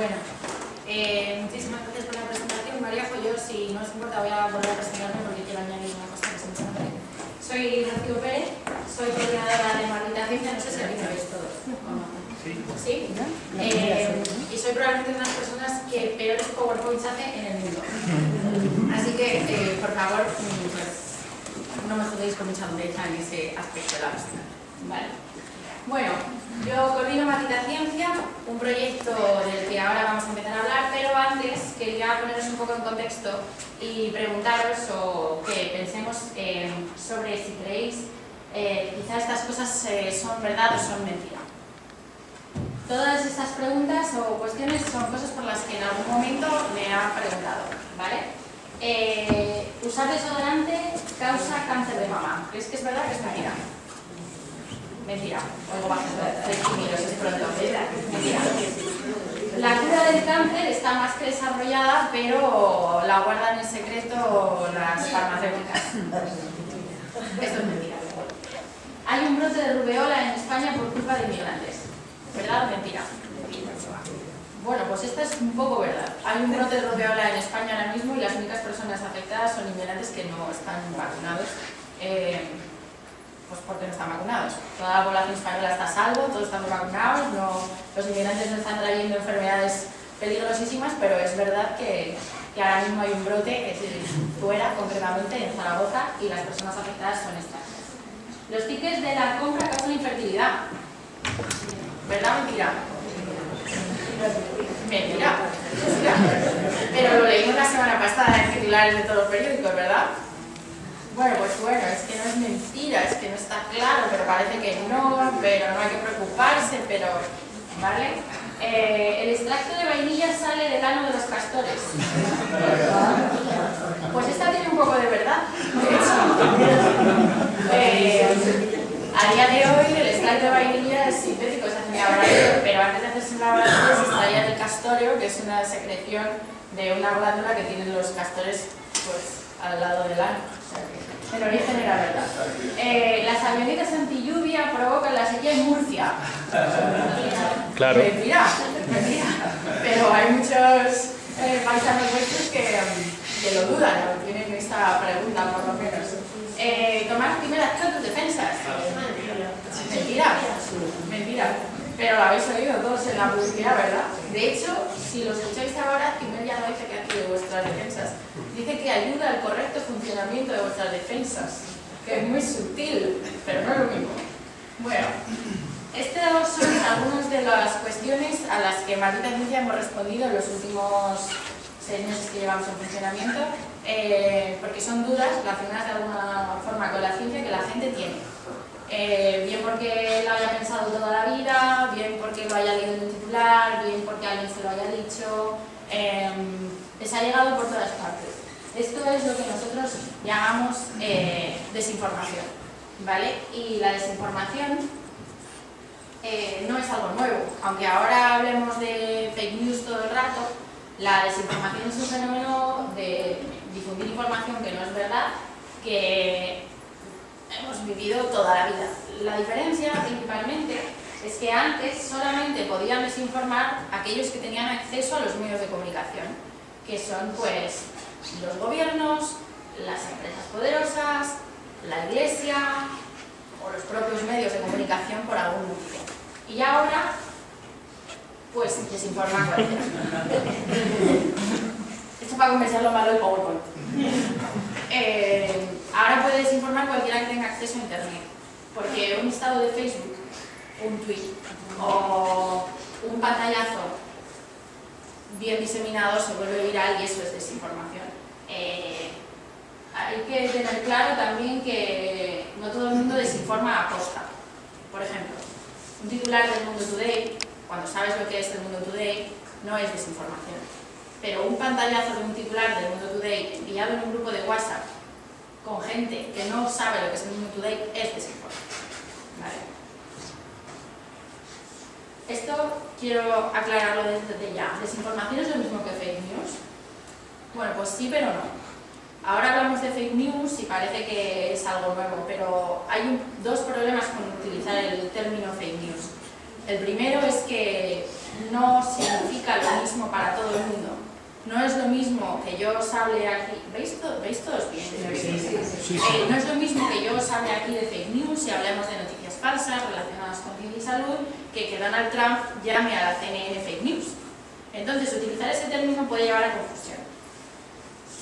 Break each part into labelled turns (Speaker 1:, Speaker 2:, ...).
Speaker 1: Bueno, muchísimas gracias por la presentación. María Joyo, si no os importa, voy a volver a presentarme porque quiero añadir una cosa que se me olvidó. Soy Rocío Pérez, soy coordinadora de Maldita Ciencia, no sé si aquí me veis todos. ¿Sí? Y soy probablemente una de las personas que peores PowerPoints hace en el mundo. Así que, por favor, pues, no me jodéis con mucha dureza en ese aspecto de la presentación. Vale. Bueno, yo coordino Maldita Ciencia, un proyecto del que ahora vamos a empezar a hablar, pero antes quería poneros un poco en contexto y preguntaros o que pensemos sobre si creéis quizás estas cosas son verdad o son mentira. Todas estas preguntas o cuestiones son cosas por las que en algún momento me han preguntado, ¿vale? ¿Usar desodorante causa cáncer de mama? ¿Crees que es verdad o que es mentira? Mentira. Oigo bastante tímidos, es pronto. Mentira. La cura del cáncer está más que desarrollada, pero la guardan en secreto las farmacéuticas. Esto es mentira. Hay un brote de rubeola en España por culpa de inmigrantes. ¿Verdad o mentira? Bueno, pues esta es un poco verdad. Hay un brote de rubeola en España ahora mismo y las únicas personas afectadas son inmigrantes que no están vacunados. Pues porque no están vacunados. Toda la población española está a salvo, todos estamos vacunados, los inmigrantes no están trayendo enfermedades peligrosísimas, pero es verdad que ahora mismo hay un brote fuera, concretamente en Zaragoza, y las personas afectadas son estas. Los tickets de la compra causan infertilidad. ¿Verdad o mentira? Mentira. Pero lo leímos la semana pasada en titulares de todos los periódicos, ¿verdad? Bueno, pues bueno, es que no es mentira, es que no está claro, pero parece que no, pero no hay que preocuparse, pero... ¿Vale? El extracto de vainilla sale del ano de los castores. Pues esta tiene un poco de verdad. A día de hoy el extracto de vainilla es sintético, se hace en laboratorio, pero antes de hacerse en laboratorio se extraía del castorio, que es una secreción de una glándula que tienen los castores pues, al lado del ano. El origen era verdad. Las avionetas antilluvia provocan la sequía en Murcia.
Speaker 2: Claro.
Speaker 1: Mentira. Pero hay muchos paisanos vuestros que lo dudan, o tienen esta pregunta por lo menos. Tomar primeras tus defensas. Mentira. Pero lo habéis oído todos en la publicidad, ¿verdad? De hecho, si lo escucháis ahora, Timel ya no dice que hace de vuestras defensas. Dice que ayuda al correcto funcionamiento de vuestras defensas. Que es muy sutil, pero no es lo mismo. Bueno, estas son algunas de las cuestiones a las que Maldita Ciencia hemos respondido en los últimos 6 meses que llevamos en funcionamiento, porque son dudas relacionadas de alguna forma con la ciencia que la gente tiene. Bien porque lo haya pensado toda la vida, bien porque lo haya leído en un titular, bien porque alguien se lo haya dicho, les ha llegado por todas partes. Esto es lo que nosotros llamamos desinformación, ¿vale? Y la desinformación no es algo nuevo, aunque ahora hablemos de fake news todo el rato. La desinformación es un fenómeno de difundir información que no es verdad, que hemos vivido toda la vida. La diferencia, principalmente, es que antes solamente podían desinformar aquellos que tenían acceso a los medios de comunicación, que son, pues, los gobiernos, las empresas poderosas, la iglesia o los propios medios de comunicación por algún motivo. Y ahora, pues, desinforman cualquiera. Esto para convencer lo malo del PowerPoint. Ahora puede desinformar cualquiera que tenga acceso a internet, porque un estado de Facebook, un tweet o un pantallazo bien diseminado se vuelve viral y eso es desinformación. Hay que tener claro también que no todo el mundo desinforma a posta. Por ejemplo, un titular del Mundo Today, cuando sabes lo que es el Mundo Today, no es desinformación. Pero un pantallazo de un titular del Mundo Today enviado en un grupo de WhatsApp con gente que no sabe lo que es el Mundo Today es desinformación. ¿Vale? Esto quiero aclararlo desde ya. ¿Desinformación es lo mismo que fake news? Bueno, pues sí, pero no. Ahora hablamos de fake news y parece que es algo nuevo, pero hay dos problemas con utilizar el término fake news. El primero es que no significa significa lo mismo para todo el mundo. No es lo mismo que yo os hable aquí... ¿Veis todos bien?
Speaker 2: Sí.
Speaker 1: No es lo mismo que yo os hable aquí de fake news y hablemos de noticias falsas relacionadas con ciencia y salud que Donald Trump llame a la CNN fake news. Entonces, utilizar ese término puede llevar a confusión.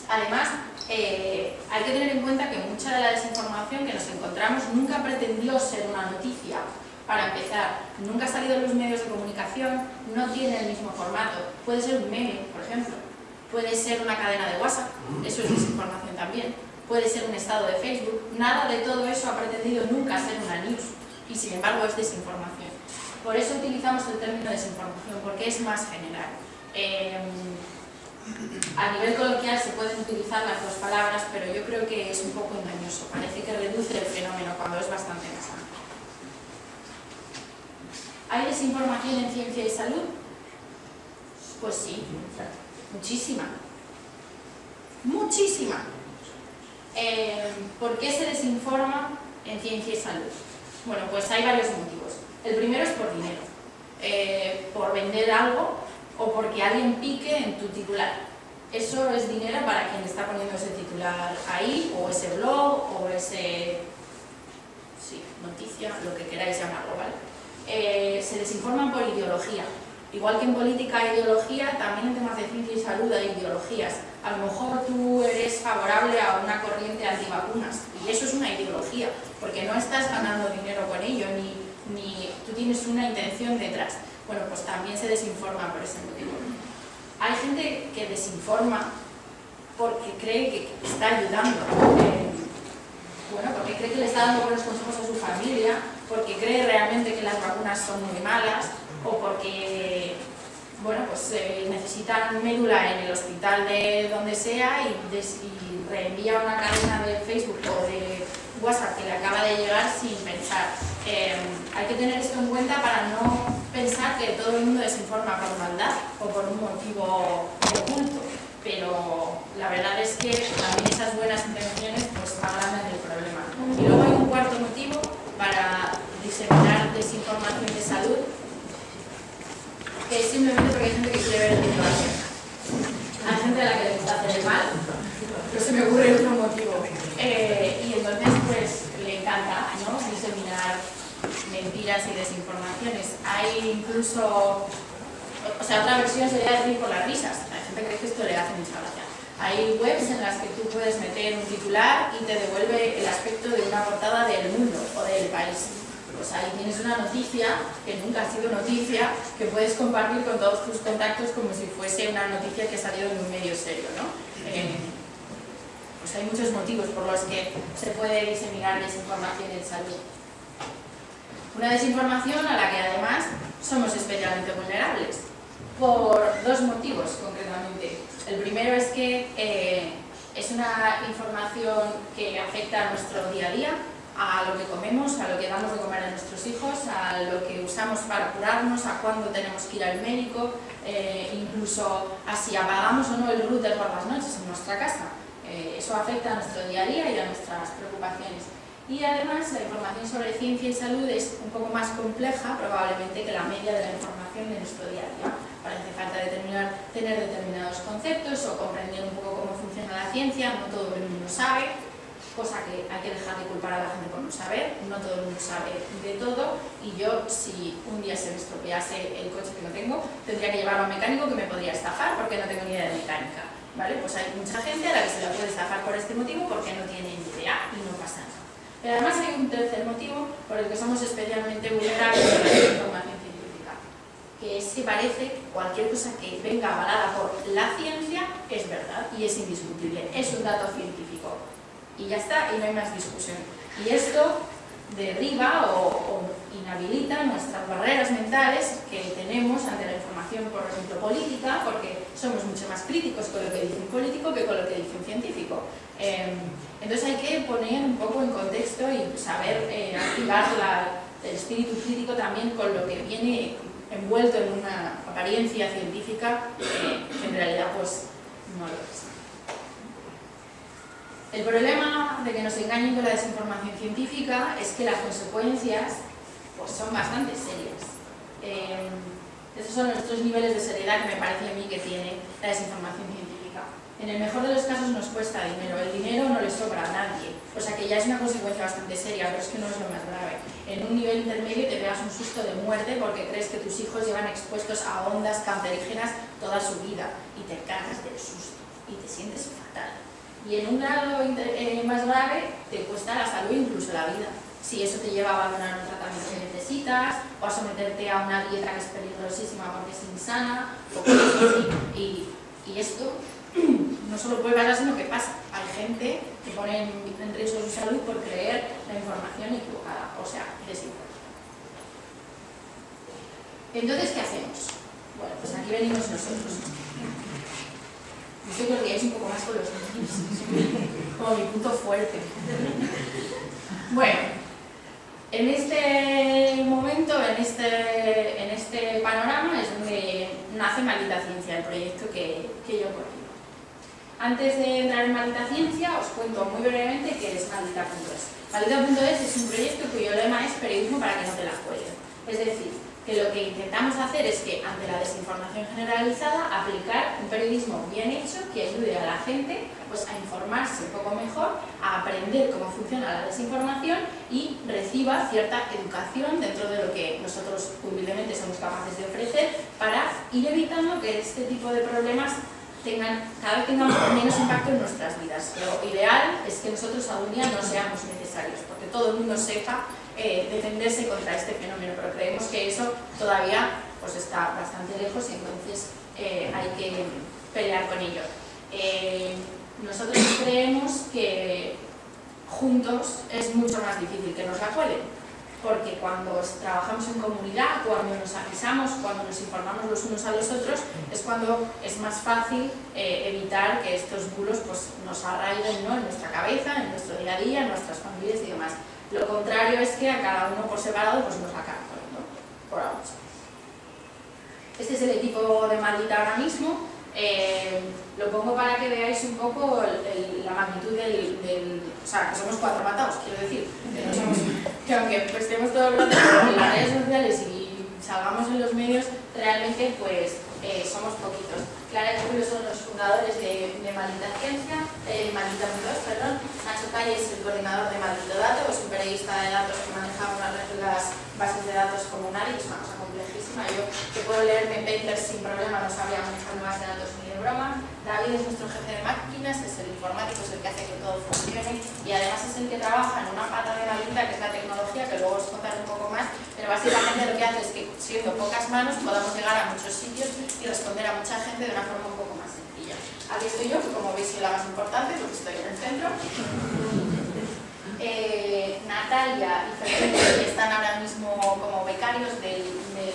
Speaker 1: Además, hay que tener en cuenta que mucha de la desinformación que nos encontramos nunca pretendió ser una noticia. Para empezar, nunca ha salido en los medios de comunicación, no tiene el mismo formato. Puede ser un meme, por ejemplo. Puede ser una cadena de WhatsApp, eso es desinformación también. Puede ser un estado de Facebook. Nada de todo eso ha pretendido nunca ser una news y sin embargo es desinformación. Por eso utilizamos el término desinformación, porque es más general. A nivel coloquial se pueden utilizar las dos palabras, pero yo creo que es un poco engañoso. Parece que reduce el fenómeno cuando es bastante más amplio. ¿Hay desinformación en ciencia y salud? Pues sí, muchísima. Muchísima. ¿Por qué se desinforma en ciencia y salud? Bueno, pues hay varios motivos. El primero es por dinero, por vender algo o porque alguien pique en tu titular. Eso es dinero para quien está poniendo ese titular ahí, o ese blog, o ese... sí, noticia, lo que queráis llamarlo, ¿vale? Se desinforman por ideología. Igual que en política hay ideología, también en temas de ciencia y salud hay ideologías. A lo mejor tú eres favorable a una corriente antivacunas, y eso es una ideología, porque no estás ganando dinero con ello, ni tú tienes una intención detrás. Bueno, pues también se desinforma por ese motivo. Hay gente que desinforma porque cree que está ayudando, bueno, porque cree que le está dando buenos consejos a su familia, porque cree realmente que las vacunas son muy malas, o porque, bueno, pues necesitan médula en el hospital de donde sea y reenvía una cadena de Facebook o de WhatsApp que le acaba de llegar sin pensar. Hay que tener esto en cuenta para no pensar que todo el mundo desinforma por maldad o por un motivo oculto, pero la verdad es que también esas buenas intenciones pues agrandan el problema. Y luego hay un cuarto motivo para diseminar desinformación de salud, que es simplemente porque hay gente que quiere ver el dinero hacia. Hay gente a la que le gusta hacer el mal, pero se me ocurre otro motivo. Y entonces pues le encanta, ¿no?, diseminar mentiras y desinformaciones. Hay incluso, o sea, otra versión sería decir por las risas. La gente cree que esto le hace mucha gracia. Hay webs en las que tú puedes meter un titular y te devuelve el aspecto de una portada del mundo o del país. Pues ahí tienes una noticia que nunca ha sido noticia, que puedes compartir con todos tus contactos como si fuese una noticia que ha salido en un medio serio, ¿no? Pues hay muchos motivos por los que se puede diseminar desinformación en salud. Una desinformación a la que además somos especialmente vulnerables, por dos motivos concretamente. El primero es que es una información que afecta a nuestro día a día, a lo que comemos, a lo que damos de comer a nuestros hijos, a lo que usamos para curarnos, a cuándo tenemos que ir al médico, incluso a si apagamos o no el router por las noches en nuestra casa. Eso afecta a nuestro día a día y a nuestras preocupaciones. Y además la información sobre ciencia y salud es un poco más compleja probablemente que la media de la información de nuestro día a día. Hace falta tener determinados conceptos o comprender un poco cómo funciona la ciencia. No todo el mundo sabe, cosa que hay que dejar de culpar a la gente por no saber. No todo el mundo sabe de todo, y yo, si un día se me estropease el coche que no tengo, tendría que llevarlo a un mecánico que me podría estafar porque no tengo ni idea de mecánica, ¿vale? Pues hay mucha gente a la que se la puede estafar por este motivo porque no tiene ni idea y no pasa nada. Pero además hay un tercer motivo por el que somos especialmente vulnerables a la información científica, que es que parece que cualquier cosa que venga avalada por la ciencia es verdad y es indiscutible, es un dato científico y ya está, y no hay más discusión. Y esto derriba o inhabilita nuestras barreras mentales que tenemos ante la información, por ejemplo, política, porque somos mucho más críticos con lo que dice un político que con lo que dice un científico. Entonces hay que poner un poco en contexto y saber activar el espíritu crítico también con lo que viene envuelto en una apariencia científica que en realidad pues no lo es. El problema de que nos engañen con la desinformación científica es que las consecuencias pues son bastante serias. Esos son los 3 niveles de seriedad que me parece a mí que tiene la desinformación científica. En el mejor de los casos nos cuesta dinero, el dinero no le sobra a nadie, o sea que ya es una consecuencia bastante seria, pero es que no es lo más grave. En un nivel intermedio te pegas un susto de muerte porque crees que tus hijos llevan expuestos a ondas cancerígenas toda su vida y te cagas del susto y te sientes fatal. Y en un grado más grave te cuesta la salud e incluso la vida. Si eso te lleva a abandonar un tratamiento que necesitas, o a someterte a una dieta que es peligrosísima porque es insana, o cosas así. Y esto no solo puede pasar, sino que pasa. Hay gente que pone en riesgo su salud por creer la información equivocada, o sea, desinformación. Entonces, ¿qué hacemos? Bueno, pues aquí venimos nosotros. Yo creo que es un poco más con los niños, como mi punto fuerte. Bueno, en este momento, en este panorama es donde nace Maldita Ciencia, el proyecto que yo coordino. Antes de entrar en Maldita Ciencia, os cuento muy brevemente qué es Maldita.es. Maldita.es es un proyecto cuyo lema es periodismo para que no te la jueguen. Es decir, que lo que intentamos hacer es que, ante la desinformación generalizada, aplicar un periodismo bien hecho que ayude a la gente pues, a informarse un poco mejor, a aprender cómo funciona la desinformación y reciba cierta educación dentro de lo que nosotros humildemente somos capaces de ofrecer para ir evitando que este tipo de problemas cada vez tengan menos impacto en nuestras vidas. Lo ideal es que nosotros algún día no seamos necesarios, porque todo el mundo sepa defenderse contra este fenómeno, pero creemos que eso todavía pues, está bastante lejos y entonces hay que pelear con ello. Nosotros creemos que juntos es mucho más difícil que nos la cuelen, porque cuando trabajamos en comunidad, cuando nos avisamos, cuando nos informamos los unos a los otros, es cuando es más fácil evitar que estos bulos pues, nos arraiguen, ¿no? En nuestra cabeza, en nuestro día a día, en nuestras familias y demás. Lo contrario es que a cada uno por separado pues, nos la acaban poniendo por ahora. Este es el equipo de Maldita ahora mismo. Lo pongo para que veáis un poco la magnitud o sea, que somos 4 matados, quiero decir, que aunque estemos todo el rato en las redes sociales y salgamos en los medios, realmente pues somos poquitos. Clara y Julio son los fundadores de Maldita Ciencia, Maldita.es, perdón. Nacho Calle es el coordinador de Maldito Dato, es un periodista de datos que maneja las bases de datos como nadie, es una cosa complejísima. Yo que puedo leerme papers sin problema, no sabría manejar bases de datos ni de broma. David es nuestro jefe de máquinas, es el informático, es el que hace que todo funcione y además es el que trabaja en una pata de Maldita que es la tecnología, que luego os contaré un poco más, pero básicamente lo que hace es que siendo pocas manos podamos llegar a muchos sitios y responder a mucha gente de una forma un poco más sencilla. Aquí estoy yo, que como veis soy la más importante porque estoy en el centro. Natalia y Fernando están ahora mismo como becarios del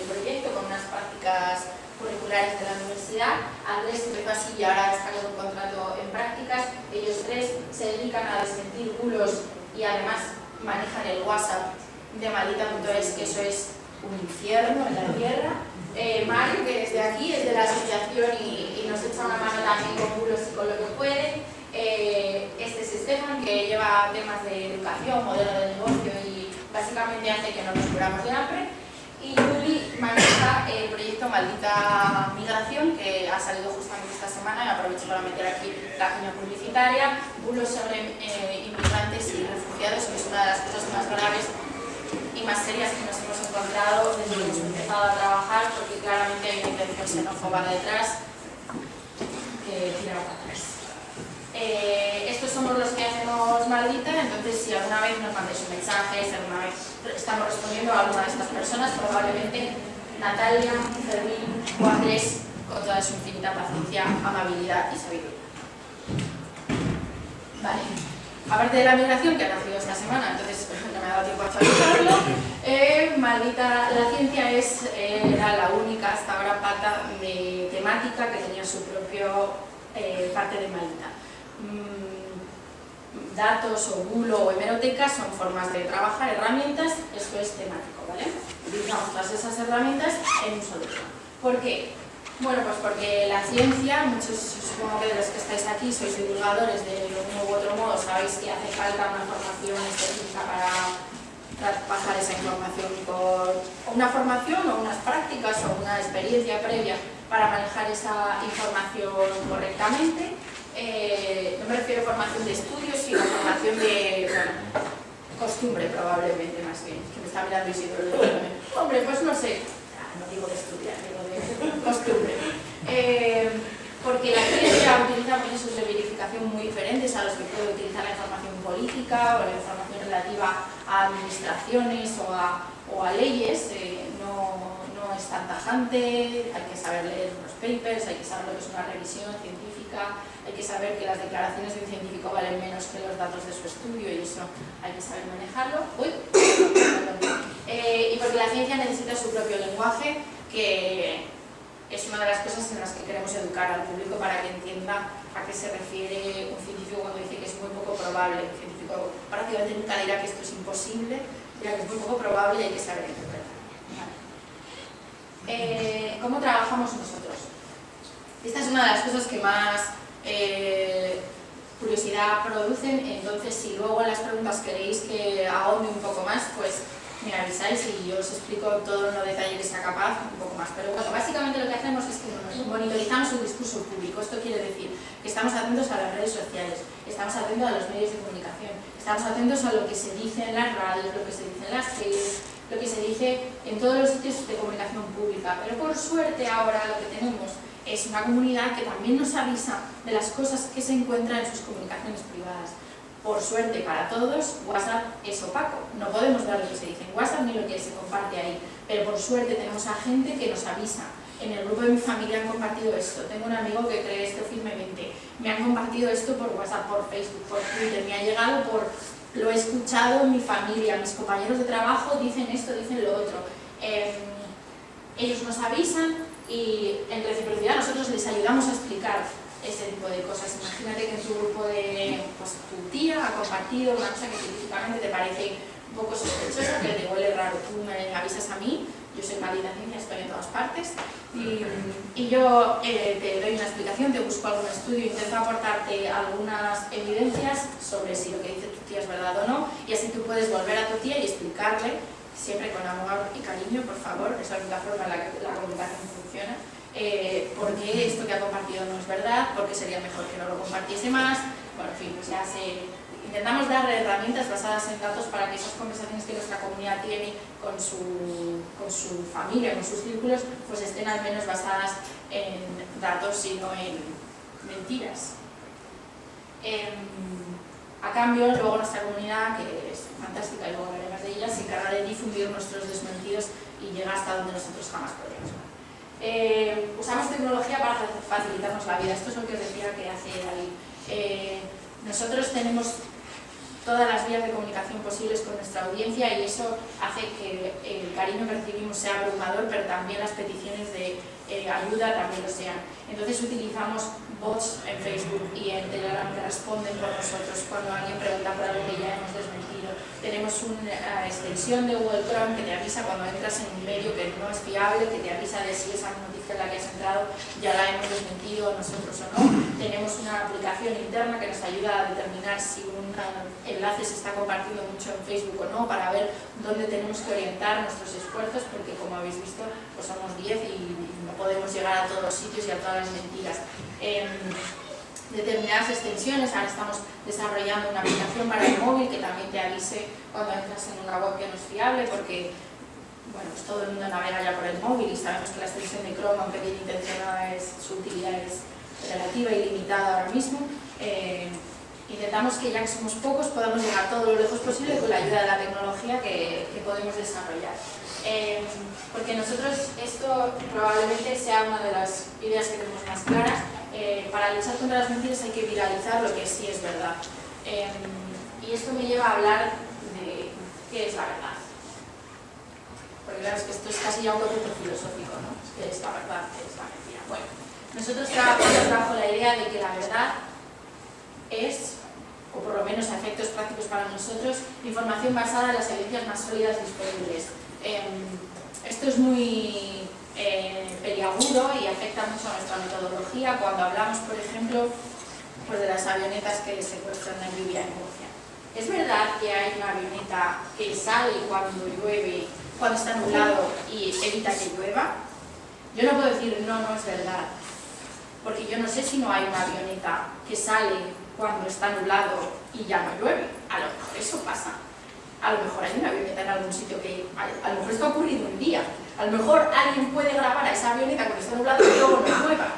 Speaker 1: proyecto con unas prácticas curriculares de la universidad. Andrés empezó así y ahora está con un contrato en prácticas. Ellos 3 se dedican a desmentir bulos y además manejan el WhatsApp de Maldita.es, que eso es un infierno en la tierra. Mario, que desde aquí es de la asociación y nos echa una mano también con bulos y con lo que puede. Este es Estefan, que lleva temas de educación, modelo de negocio y básicamente hace que no nos curamos de hambre. Y Juli maneja el proyecto Maldita Migración, que ha salido justamente esta semana y aprovecho para meter aquí la cuña publicitaria. Bulos sobre inmigrantes y refugiados, que es una de las cosas más graves y más serias que nos hemos encontrado desde que hemos empezado a trabajar, porque claramente hay una intención xenófoba detrás que tira para atrás. Estos somos los que hacemos Maldita, entonces si alguna vez nos mandáis un mensaje, si alguna vez estamos respondiendo a alguna de estas personas, probablemente Natalia, Fermín o Andrés, con toda su infinita paciencia, amabilidad y sabiduría. Vale. Aparte de la migración, que ha nacido esta semana, entonces no me ha dado tiempo a actualizarlo, Maldita la Ciencia era la única hasta ahora pata de temática que tenía su propio parte de Maldita. Datos o bulo o hemeroteca son formas de trabajar, herramientas, esto es temático, ¿vale? Utilizamos todas esas herramientas en un solo tema. ¿Por qué? Bueno, pues porque la ciencia, muchos supongo que de los que estáis aquí sois divulgadores de uno u otro modo, sabéis que hace falta una formación específica para trabajar esa información con una formación o unas prácticas o una experiencia previa para manejar esa información correctamente. No me refiero a formación de estudios, sino a formación de costumbre, probablemente, más bien. Que me está mirando Isidro. Hombre, pues no sé. No digo de estudiar, digo de costumbre. Porque la ciencia utiliza procesos de verificación muy diferentes a los que puede utilizar la información política o la información relativa a administraciones o a leyes. No es tan tajante, hay que saber leer unos papers, hay que saber lo que es una revisión científica, hay que saber que las declaraciones de un científico valen menos que los datos de su estudio y eso hay que saber manejarlo. Y porque la ciencia necesita su propio lenguaje, que es una de las cosas en las que queremos educar al público para que entienda a qué se refiere un científico cuando dice que es muy poco probable. Un científico prácticamente nunca dirá que esto es imposible, dirá que es muy poco probable y hay que saber interpretar. ¿Cómo trabajamos nosotros? Esta es una de las cosas que más curiosidad producen, entonces si luego en las preguntas queréis que ahonde un poco más, pues me avisáis y yo os explico todo en lo detalle que sea capaz, un poco más. Pero bueno, básicamente lo que hacemos es que monitorizamos el discurso público. Esto quiere decir que estamos atentos a las redes sociales, estamos atentos a los medios de comunicación, estamos atentos a lo que se dice en las radios, lo que se dice en las series, lo que se dice en todos los sitios de comunicación pública. Pero por suerte ahora lo que tenemos es una comunidad que también nos avisa de las cosas que se encuentran en sus comunicaciones privadas. Por suerte para todos, WhatsApp es opaco. No podemos ver lo que se dice en WhatsApp ni lo que se comparte ahí. Pero por suerte tenemos a gente que nos avisa. En el grupo de mi familia han compartido esto. Tengo un amigo que cree esto firmemente. Me han compartido esto por WhatsApp, por Facebook, por Twitter. Me ha llegado por... Lo he escuchado en mi familia. Mis compañeros de trabajo dicen esto, dicen lo otro. Ellos nos avisan y en reciprocidad nosotros les ayudamos a explicar ese tipo de cosas. Imagínate que en tu grupo de tu tía ha compartido una cosa que científicamente te parece un poco sospechosa, que te huele raro. Tú me avisas a mí, yo soy maldita ciencia, estoy en todas partes, y yo te doy una explicación, te busco algún estudio, intento aportarte algunas evidencias sobre si lo que dice tu tía es verdad o no, y así tú puedes volver a tu tía y explicarle, siempre con amor y cariño, por favor, esa es la forma en la que la comunicación funciona. Por qué esto que ha compartido no es verdad, por qué sería mejor que no lo compartiese más. Bueno, en fin, pues ya intentamos dar herramientas basadas en datos para que esas conversaciones que nuestra comunidad tiene con su familia, con sus círculos, pues estén al menos basadas en datos y no en mentiras. A cambio, luego nuestra comunidad, que es fantástica y luego hablaremos de ella, se encarga de difundir nuestros desmentidos y llega hasta donde nosotros jamás podríamos llegar. Usamos tecnología para facilitarnos la vida. Esto es lo que os decía que hace David. Nosotros tenemos todas las vías de comunicación posibles con nuestra audiencia y eso hace que el cariño que recibimos sea abrumador, pero también las peticiones de ayuda también lo sean. Entonces utilizamos bots en Facebook y en Telegram que responden por nosotros cuando alguien pregunta por algo que ya hemos desmentido. Tenemos una extensión de Google Chrome que te avisa cuando entras en un medio que no es fiable, que te avisa de si esa noticia en la que has entrado ya la hemos desmentido nosotros o no. Tenemos una aplicación interna que nos ayuda a determinar si un enlace se está compartiendo mucho en Facebook o no, para ver dónde tenemos que orientar nuestros esfuerzos, porque como habéis visto, pues somos 10 y no podemos llegar a todos los sitios y a todas las mentiras. Determinadas extensiones, ahora estamos desarrollando una aplicación para el móvil que también te avise cuando entras en una web que no es fiable, porque bueno, pues todo el mundo navega ya por el móvil y sabemos que la extensión de Chrome, aunque bien intencionada, su utilidad es relativa y limitada ahora mismo. Intentamos que ya que somos pocos podamos llegar todo lo lejos posible con la ayuda de la tecnología que podemos desarrollar. Porque nosotros esto probablemente sea una de las ideas que tenemos más claras. Para luchar contra las mentiras hay que viralizar lo que sí es verdad. Y esto me lleva a hablar de qué es la verdad. Porque claro, es que esto es casi ya un concepto filosófico, ¿no? ¿Qué es la verdad? ¿Qué es la mentira? Bueno, nosotros trabajamos bajo la idea de que la verdad es, o por lo menos a efectos prácticos para nosotros, información basada en las evidencias más sólidas disponibles. Esto es muy peliagudo y afecta mucho a nuestra metodología cuando hablamos, por ejemplo, pues de las avionetas que secuestran en Libia, en Murcia.
Speaker 3: ¿Es verdad que hay una avioneta que sale cuando llueve, cuando está nublado y evita que llueva? Yo no puedo decir no, no es verdad, porque yo no sé si no hay una avioneta que sale cuando está nublado y ya no llueve. A lo mejor eso pasa. A lo mejor hay una avioneta en algún sitio que... A lo mejor esto ha ocurrido un día. A lo mejor alguien puede grabar a esa avioneta cuando está nublado y luego no llueva.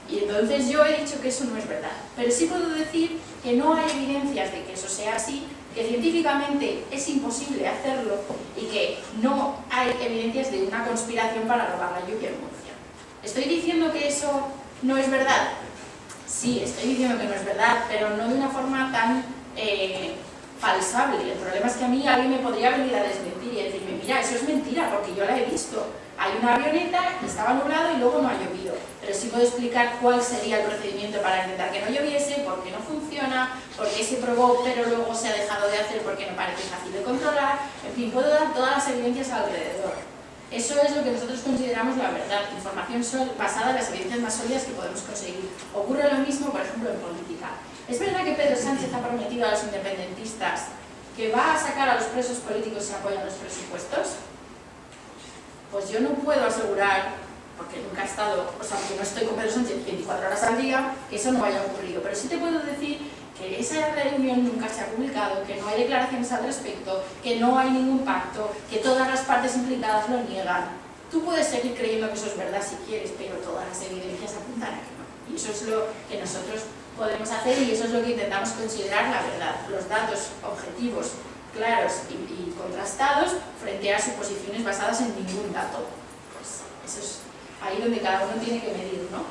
Speaker 3: Y entonces yo he dicho que eso no es verdad. Pero sí puedo decir que no hay evidencias de que eso sea así, que científicamente es imposible hacerlo y que no hay evidencias de una conspiración para robar la lluvia en Murcia. ¿Estoy diciendo que eso no es verdad? Sí, estoy diciendo que no es verdad, pero no de una forma tan falsable. El problema es que a mí alguien me podría venir a desmentir y decirme, mira, eso es mentira, porque yo la he visto. Hay una avioneta, estaba nublado y luego no ha llovido. Pero sí puedo explicar cuál sería el procedimiento para intentar que no lloviese, por qué no funciona, por qué se probó pero luego se ha dejado de hacer porque no parece fácil de controlar. En fin, puedo dar todas las evidencias alrededor. Eso es lo que nosotros consideramos la verdad, información basada en las evidencias más sólidas que podemos conseguir. Ocurre lo mismo, por ejemplo, en política. ¿Es verdad que Pedro Sánchez ha prometido a los independentistas que va a sacar a los presos políticos si apoyan los presupuestos? Pues yo no puedo asegurar, porque nunca he estado, o sea, que no estoy con Pedro Sánchez 24 horas al día, que eso no haya ocurrido. Pero sí te puedo decir que esa reunión nunca se ha publicado, que no hay declaraciones al respecto, que no hay ningún pacto, que todas las partes implicadas lo niegan. Tú puedes seguir creyendo que eso es verdad si quieres, pero todas las evidencias apuntan a que no. Y eso es lo que nosotros podemos hacer y eso es lo que intentamos considerar la verdad. Los datos objetivos, claros y contrastados frente a suposiciones basadas en ningún dato. Pues eso es ahí donde cada uno tiene que medir, ¿no?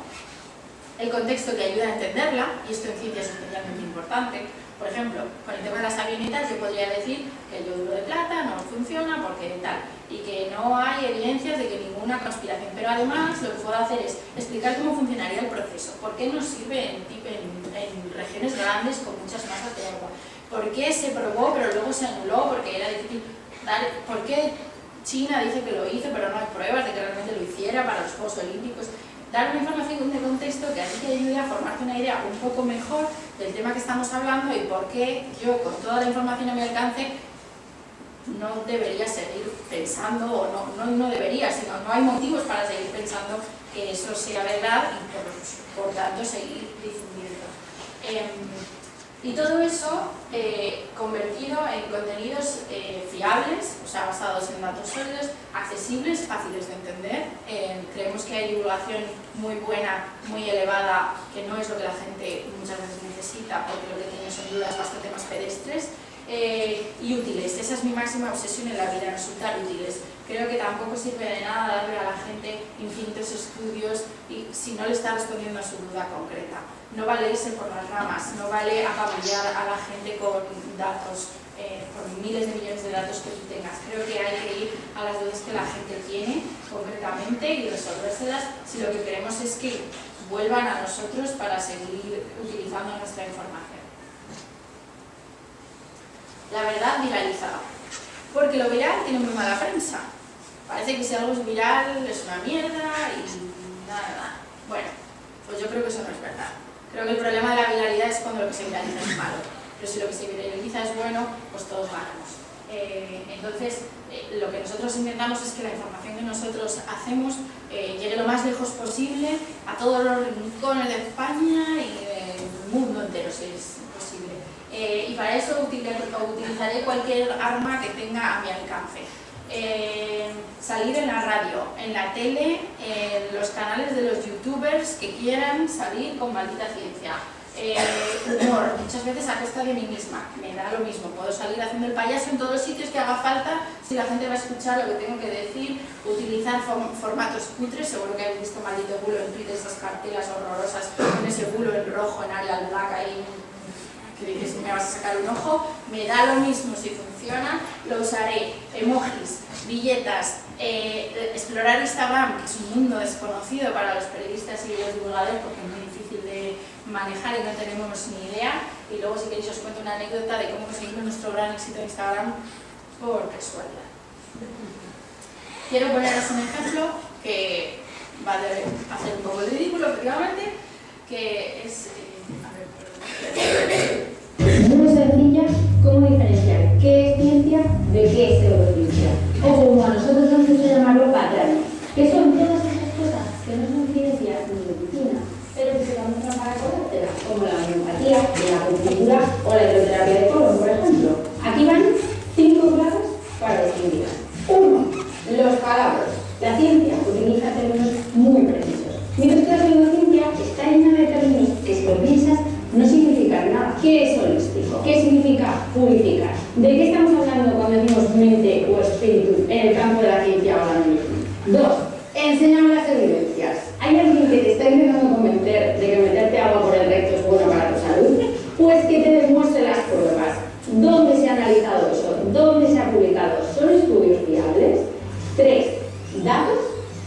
Speaker 3: El contexto que ayuda a entenderla, y esto en ciencia es especialmente importante. Por ejemplo, con el tema de las avionetas yo podría decir que el yoduro de plata no funciona porque tal, y que no hay evidencias de que ninguna conspiración. Pero además lo que puedo hacer es explicar cómo funcionaría el proceso, por qué nos sirve en regiones grandes con muchas masas de agua, por qué se probó pero luego se anuló porque era difícil dar, por qué China dice que lo hizo pero no hay pruebas de que realmente lo hiciera para los Juegos Olímpicos. Dar una información de contexto que a ti te ayude a formarte una idea un poco mejor del tema que estamos hablando y por qué yo, con toda la información a mi alcance, no debería seguir pensando, o no debería, sino no hay motivos para seguir pensando que eso sea verdad y por tanto seguir difundiendo. Y todo eso convertido en contenidos fiables, o sea, basados en datos sólidos, accesibles, fáciles de entender. Creemos que hay divulgación muy buena, muy elevada, que no es lo que la gente muchas veces necesita, porque lo que tiene son dudas bastante más pedestres. Y útiles, esa es mi máxima obsesión en la vida, resultar útiles. Creo que tampoco sirve de nada darle a la gente infinitos estudios y si no le está respondiendo a su duda concreta. No vale irse por las ramas, no vale apabullar a la gente con datos, con miles de millones de datos que tú tengas. Creo que hay que ir a las dudas que la gente tiene concretamente y resolvérselas si lo que queremos es que vuelvan a nosotros para seguir utilizando nuestra información. La verdad viralizada, porque lo viral tiene muy mala prensa. Parece que si algo es viral es una mierda y nada. Bueno, pues yo creo que eso no es verdad. Creo que el problema de la viralidad es cuando lo que se viraliza es malo, pero si lo que se viraliza es bueno, pues todos ganamos. Entonces, lo que nosotros intentamos es que la información que nosotros hacemos llegue lo más lejos posible a todos los rincones de España y del mundo entero, si es posible. Y para eso utilizaré cualquier arma que tenga a mi alcance. Salir en la radio, en la tele, en los canales de los youtubers que quieran salir con Maldita Ciencia. Humor, muchas veces a costa de mí misma, me da lo mismo, puedo salir haciendo el payaso en todos los sitios que haga falta si la gente va a escuchar lo que tengo que decir, utilizar formatos cutres, seguro que habéis visto Maldito Bulo en Twitter, esas cartelas horrorosas con ese bulo en rojo, en Arial Black ahí, que dices me vas a sacar un ojo, me da lo mismo si funciona, lo usaré, emojis, billetas, explorar Instagram, que es un mundo desconocido para los periodistas y los divulgadores porque es muy difícil de manejar y no tenemos ni idea, y luego si queréis os cuento una anécdota de cómo conseguimos nuestro gran éxito en Instagram por casualidad. Quiero poneros un ejemplo que va a hacer un poco de ridículo, efectivamente, que es...
Speaker 4: Muy sencilla psicología de la acupuntura o la hidroterapia de colon, por ejemplo. Aquí van 5 claves para distinguirlas. 1. Los palabras. La ciencia utiliza términos muy precisos, mientras que la pseudociencia está llena de términos que, si lo piensas, no significan nada. ¿Qué es holístico? ¿Qué significa purificar? ¿De qué estamos hablando cuando decimos mente o espíritu en el campo de la ciencia o la medicina? 2. Enséñame las evidencias. ¿Hay alguien que te está intentando convencer de que meterte agua por el recto es bueno para tu salud? Pues que te demuestre las pruebas. ¿Dónde se ha analizado eso? ¿Dónde se ha publicado? ¿Son estudios fiables? 3. Datos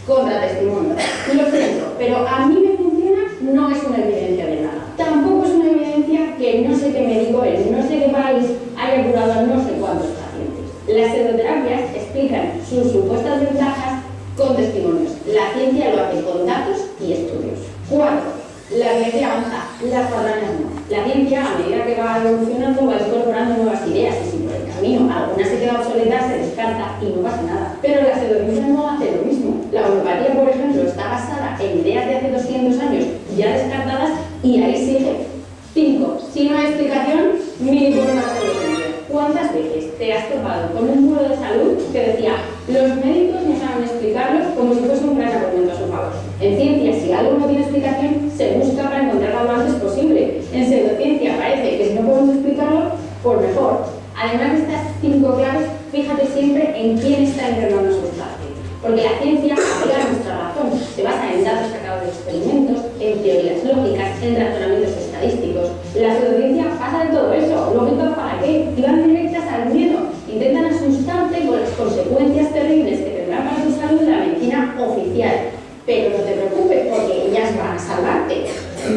Speaker 4: contra testimonios. Lo siento, pero a mí me funciona, no es una evidencia de nada. Tampoco es una evidencia que no sé qué médico en no sé qué país haya curado a no sé cuántos pacientes. Las pseudoterapias explican sus supuestas ventajas con testimonios. La ciencia lo hace con datos y estudios. 4. La ciencia avanza, las patrañas no. La ciencia, a medida que va evolucionando, va incorporando nuevas ideas y si por el camino alguna se queda obsoleta, se descarta y no pasa nada. Pero la pseudociencia no hace lo mismo. La homeopatía, por ejemplo, está basada en ideas de hace 200 años ya descartadas y ahí sigue. 5. Si no hay explicación, mínimo una pseudociencia. ¿Cuántas veces te has topado con un muro de salud que decía los médicos no saben explicarlo como si fuese un gran argumento a su favor? En ciencia, si algo no tiene explicación, se busca para encontrarlo lo antes posible. En pseudociencia parece que si no podemos explicarlo, por mejor. Además de estas 5 claves, fíjate siempre en quién está intentando asustarte. Porque la ciencia apela a nuestra razón, se basa en datos sacados de experimentos, en teorías lógicas, en razonamientos estadísticos. La pseudociencia pasa de todo eso. ¿Lógica para qué? Y van directas al miedo. Intentan asustarte con las consecuencias terribles que tendrá para tu salud la medicina oficial. Pero no te preocupes porque ellas van a salvarte.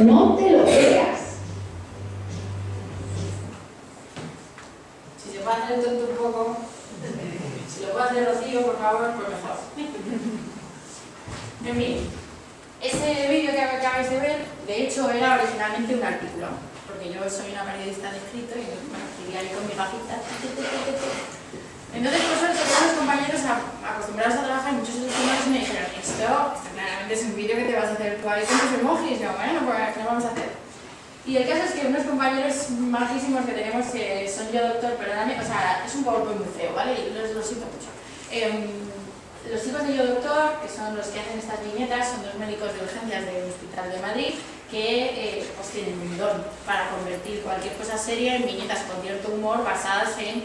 Speaker 4: No te lo creas.
Speaker 3: Si se puede hacer el tonto un poco, si lo puede hacer Rocío, por favor, pues mejor. En fin, ese vídeo que acabáis de ver, de hecho, era originalmente un artículo, porque yo soy una periodista de escrito y me escribí ahí con mi gafita. Entonces, por suerte, todos los compañeros acostumbrados a trabajar, muchos de los compañeros me dijeron, esto claramente es un vídeo que te vas a hacer tú ahí con tus emojis. Yo, bueno, pues, ¿qué vamos a hacer? Y el caso es que unos compañeros majísimos que tenemos, que son yo doctor, perdóname, o sea, es un PowerPoint muy feo, ¿vale? Y lo siento mucho. Los chicos de Yo Doctor, que son los que hacen estas viñetas, son 2 médicos de urgencias del Hospital de Madrid que pues tienen un don para convertir cualquier cosa seria en viñetas con cierto humor basadas en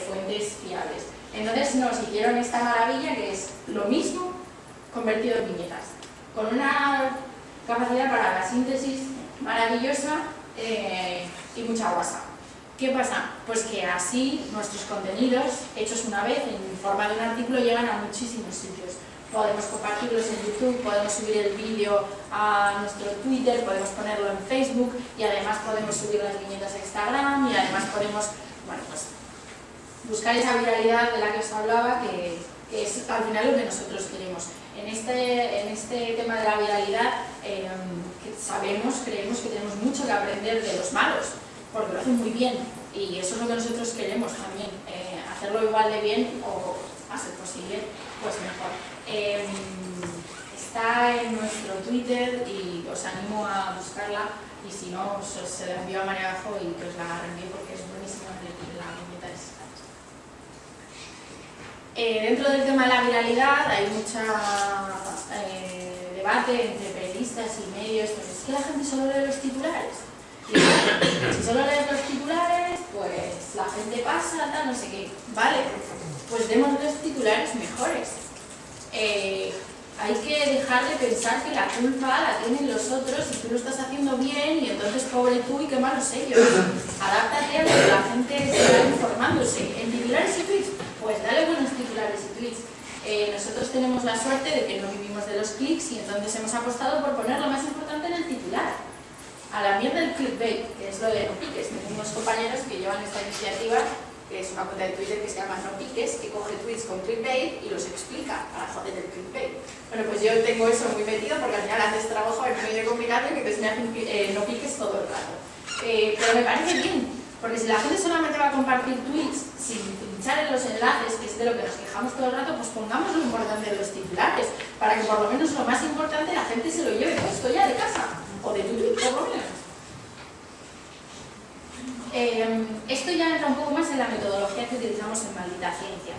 Speaker 3: fuentes fiables. Entonces nos hicieron esta maravilla que es lo mismo convertido en viñetas, con una capacidad para la síntesis maravillosa y mucha guasa. ¿Qué pasa? Pues que así nuestros contenidos, hechos una vez en forma de un artículo, llegan a muchísimos sitios. Podemos compartirlos en YouTube, podemos subir el vídeo a nuestro Twitter, podemos ponerlo en Facebook y además podemos subir las viñetas a Instagram y además podemos, bueno, pues, buscar esa viralidad de la que os hablaba, que es al final lo que nosotros queremos. En este tema de la viralidad, que creemos que tenemos mucho que aprender de los malos, porque lo hacen muy bien y eso es lo que nosotros queremos también, hacerlo igual de bien o, a ser posible, pues mejor. Está en nuestro Twitter y os animo a buscarla y si no, se la envío a María Abajo y que os la reenvío porque es buenísima la viñeta. Dentro del tema de la viralidad hay mucho debate entre periodistas y medios, porque es que la gente solo lee los titulares. Y si solo lees los titulares, pues la gente pasa, tal, no sé qué. Vale, pues demos los titulares mejores. Hay que dejar de pensar que la culpa la tienen los otros y tú lo estás haciendo bien y entonces pobre tú y qué malos ellos. Adáptate a lo que la gente está informándose. En titulares y tweets, pues dale buenos titulares y tweets. Nosotros tenemos la suerte de que no vivimos de los clics y entonces hemos apostado por poner lo más importante en el titular. A la mierda del clickbait, que es lo de no piques. Tengo unos compañeros que llevan esta iniciativa, que es una cuenta de Twitter que se llama No Piques, que coge tweets con clickbait y los explica para joder el clickbait. Bueno, pues yo tengo eso muy metido porque al final haces trabajo en medio complicado y que te enseñan no piques todo el rato. Pero me parece bien, porque si la gente solamente va a compartir tweets sin pinchar en los enlaces, que es de lo que nos quejamos todo el rato, pues pongamos lo importante de los titulares, para que por lo menos lo más importante la gente se lo lleve puesto ya de casa, o de tu tweet por lo menos. esto ya entra un poco más en la metodología que utilizamos en Maldita Ciencia.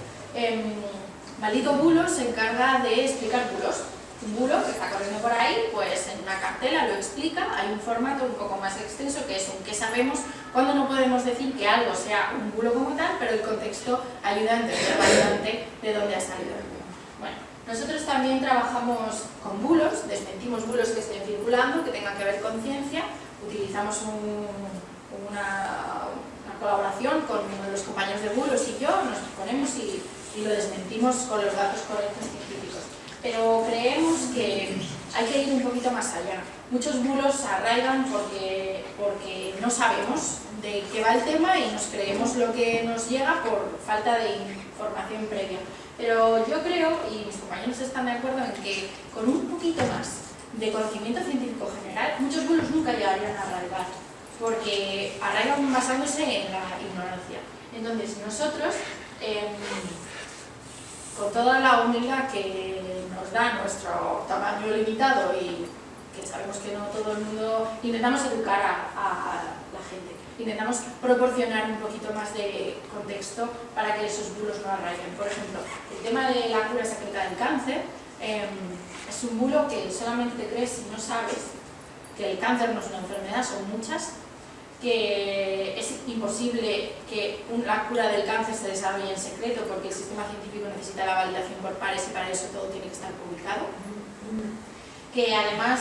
Speaker 3: Maldito Bulo se encarga de explicar bulos. Un bulo que está corriendo por ahí, pues en una cartela lo explica, hay un formato un poco más extenso que es un qué sabemos, cuando no podemos decir que algo sea un bulo como tal, pero el contexto ayuda a entender bastante de dónde ha salido el bulo. Bueno, nosotros también trabajamos con bulos, desmentimos bulos que estén circulando, que tengan que ver con ciencia, utilizamos una colaboración con los compañeros de bulos y yo, nos ponemos y lo desmentimos con los datos correctos científicos. Pero creemos que hay que ir un poquito más allá. Muchos bulos se arraigan porque no sabemos de qué va el tema y nos creemos lo que nos llega por falta de información previa. Pero yo creo, y mis compañeros están de acuerdo, en que con un poquito más de conocimiento científico general, muchos bulos nunca llegarían a arraigar, porque arraigan basándose en la ignorancia. Entonces nosotros, con toda la humildad que nos da nuestro tamaño limitado y que sabemos que no todo el mundo, intentamos educar a la gente, intentamos proporcionar un poquito más de contexto para que esos bulos no arraiguen. Por ejemplo, el tema de la cura secreta del cáncer es un bulo que solamente te crees si no sabes que el cáncer no es una enfermedad, son muchas, que es imposible que la cura del cáncer se desarrolle en secreto porque el sistema científico necesita la validación por pares y para eso todo tiene que estar publicado, que además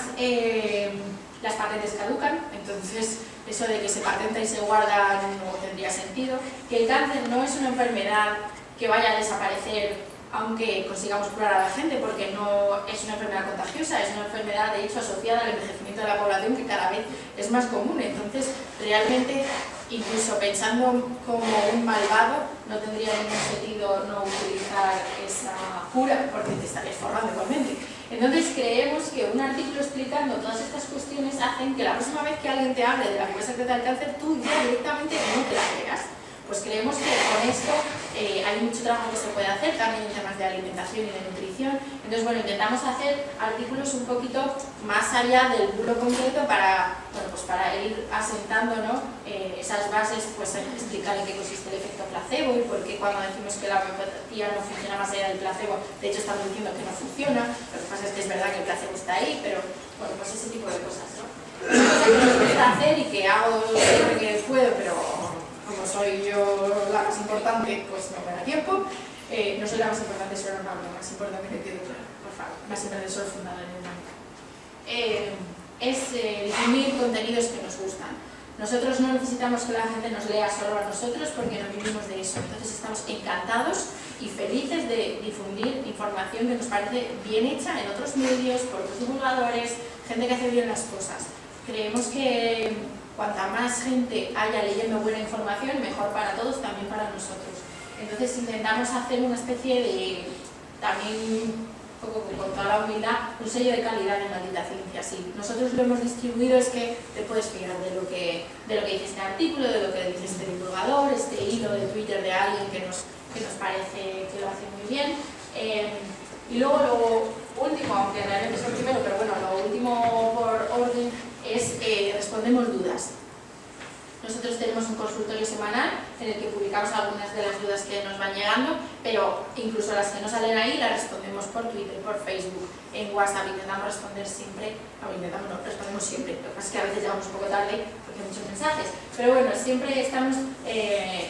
Speaker 3: las patentes caducan, entonces eso de que se patenta y se guarda no tendría sentido, que el cáncer no es una enfermedad que vaya a desaparecer aunque consigamos curar a la gente, porque no es una enfermedad contagiosa, es una enfermedad de hecho asociada al envejecimiento de la población que cada vez es más común. Entonces, realmente, incluso pensando como un malvado, no tendría ningún sentido no utilizar esa cura, porque te estarías forrando igualmente. Entonces, creemos que un artículo explicando todas estas cuestiones hacen que la próxima vez que alguien te hable de la cura secreta del cáncer, tú ya directamente no te la creas. Pues creemos que con esto hay mucho trabajo que se puede hacer, también en temas de alimentación y de nutrición. Entonces, bueno, intentamos hacer artículos un poquito más allá del bulo concreto para, bueno, pues para ir asentando, ¿no? Esas bases, pues explicar en qué consiste el efecto placebo y por qué cuando decimos que la homeopatía no funciona más allá del placebo, de hecho estamos diciendo que no funciona. Lo que pasa es que es verdad que el placebo está ahí, pero bueno, pues ese tipo de cosas, ¿no? Es una cosa que nos gusta hacer y que hago siempre que puedo, pero como soy yo la más importante, pues no me da tiempo. No soy la más importante, soy la más importante que quede claro, por favor. Más importante soy fundadora en el mundo. Es difundir contenidos que nos gustan. Nosotros no necesitamos que la gente nos lea solo a nosotros porque no vivimos de eso. Entonces estamos encantados y felices de difundir información que nos parece bien hecha en otros medios, por otros divulgadores, gente que hace bien las cosas. Creemos que cuanta más gente haya leyendo buena información, mejor para todos, también para nosotros. Entonces intentamos hacer una especie de, también un poco con toda la humildad, un sello de calidad en Maldita Ciencia. Si nosotros lo hemos distribuido es que te puedes fiar de lo que dice este artículo, de lo que dice este divulgador, este hilo de Twitter de alguien que nos parece que lo hace muy bien. Y luego lo último, aunque realmente es lo primero, pero bueno, lo último por orden es respondemos dudas. Nosotros tenemos un consultorio semanal en el que publicamos algunas de las dudas que nos van llegando, pero incluso las que no salen ahí las respondemos por Twitter, por Facebook, en WhatsApp. Intentamos responder siempre, respondemos siempre. Lo que pasa es que a veces llegamos un poco tarde porque hay muchos mensajes, pero bueno, siempre estamos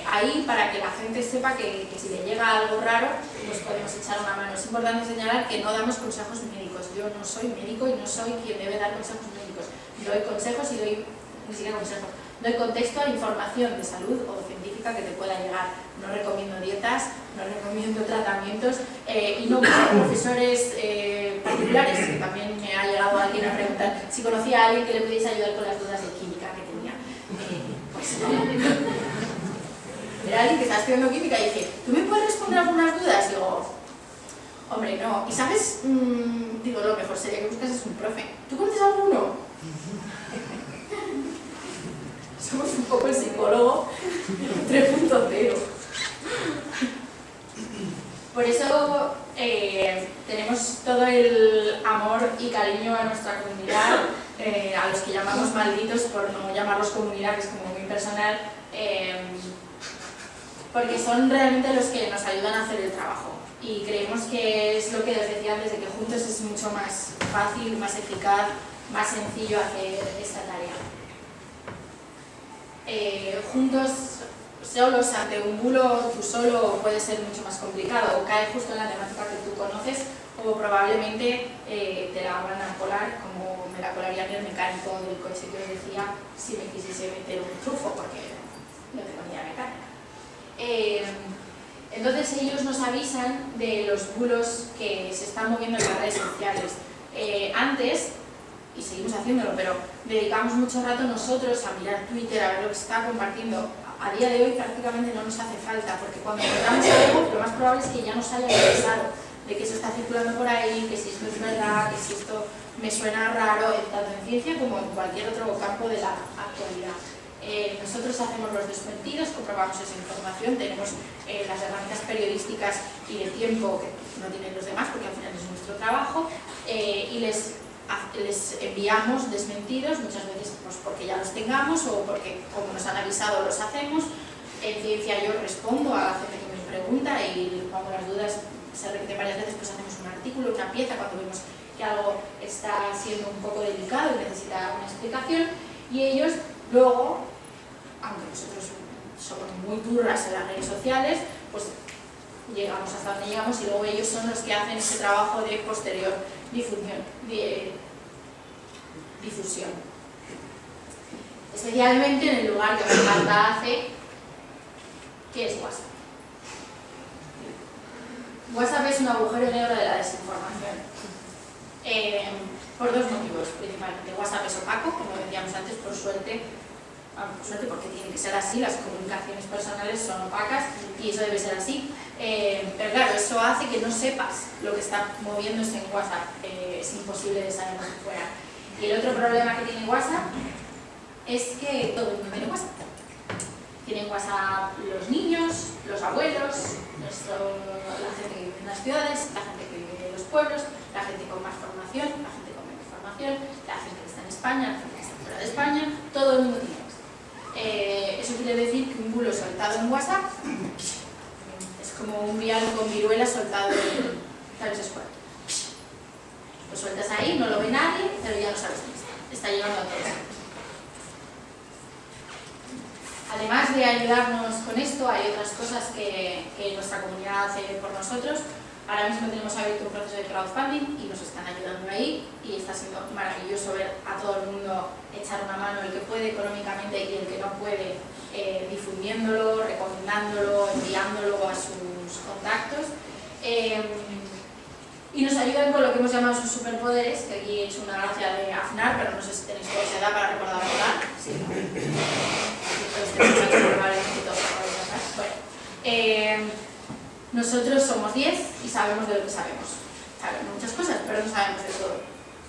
Speaker 3: ahí para que la gente sepa que si le llega algo raro, pues podemos echar una mano. Es importante señalar que no damos consejos médicos. Yo no soy médico y no soy quien debe dar consejos médicos. Doy consejos y doy, ni siquiera consejos, doy contexto a información de salud o científica que te pueda llegar. No recomiendo dietas, no recomiendo tratamientos y no como profesores particulares, que también me ha llegado alguien a preguntar si conocía a alguien que le pudiese ayudar con las dudas de química que tenía. Pues no. Era alguien que está estudiando química y dice, ¿tú me puedes responder algunas dudas? Digo, hombre, no. ¿Y sabes? Digo, lo mejor sería que buscases un profe. ¿Tú conoces a alguno? Somos un poco el psicólogo 3.0. Por eso tenemos todo el amor y cariño a nuestra comunidad, a los que llamamos malditos, por no llamarlos comunidad, que es como muy personal. porque son realmente los que nos ayudan a hacer el trabajo. Y creemos que es lo que os decía antes, de que juntos es mucho más fácil, más eficaz, más sencillo hacer esta tarea. Juntos, solos ante un bulo, tú solo puede ser mucho más complicado, o cae justo en la temática que tú conoces, o probablemente te la van a colar, como me la colaría a mí el mecánico del coche que os decía, si me quisiese meter un trufo, porque no tengo ni idea mecánica. Entonces ellos nos avisan de los bulos que se están moviendo en las redes sociales. Antes, y seguimos haciéndolo, pero dedicamos mucho rato nosotros a mirar Twitter, a ver lo que se está compartiendo. A día de hoy prácticamente no nos hace falta, porque cuando encontramos algo, lo más probable es que ya nos haya interesado, de que eso está circulando por ahí, que si esto es verdad, que si esto me suena raro, tanto en ciencia como en cualquier otro campo de la actualidad. Nosotros hacemos los desmentidos, comprobamos esa información, tenemos las herramientas periodísticas y de tiempo que no tienen los demás, porque al final es nuestro trabajo, y les enviamos desmentidos, muchas veces pues porque ya los tengamos o porque como nos han avisado los hacemos. En ciencia yo respondo a la gente que me pregunta y cuando las dudas se repiten varias veces, pues hacemos un artículo, una pieza, cuando vemos que algo está siendo un poco delicado y necesita una explicación, y ellos luego, aunque nosotros somos muy turras en las redes sociales, pues llegamos hasta donde llegamos y luego ellos son los que hacen ese trabajo de posterior difusión. Especialmente en el lugar que más falta hace, que es WhatsApp. WhatsApp es un agujero negro de la desinformación. Por dos motivos principalmente. WhatsApp es opaco, como decíamos antes, por suerte, porque tiene que ser así, las comunicaciones personales son opacas y eso debe ser así. Pero claro, eso hace que no sepas lo que está moviéndose en WhatsApp, es imposible de saber lo que fuera. Y el otro problema que tiene WhatsApp es que todo el mundo tiene WhatsApp. Tienen WhatsApp los niños, los abuelos, la gente que vive en las ciudades, la gente que vive en los pueblos, la gente con más formación, la gente con menos formación, la gente que está en España, la gente que está fuera de España, todo el mundo tiene WhatsApp. Eso quiere decir que un bulo soltado en WhatsApp es como un vial con viruela soltado en Times Square. Lo sueltas ahí, no lo ve nadie, pero ya no sabes dónde está. Está llegando a todo. Además de ayudarnos con esto, hay otras cosas que nuestra comunidad hace por nosotros. Ahora mismo tenemos abierto un proceso de crowdfunding y nos están ayudando ahí y está siendo maravilloso ver a todo el mundo echar una mano, el que puede económicamente y el que no puede, difundiéndolo, recomendándolo, enviándolo a sus contactos. Y nos ayudan con lo que hemos llamado sus superpoderes, que aquí he hecho una gracia de Aznar, pero no sé si tenéis todos edad para recordar Aznar. Sí. Bueno, nosotros somos 10 y sabemos de lo que sabemos. Sabemos muchas cosas, pero no sabemos de todo.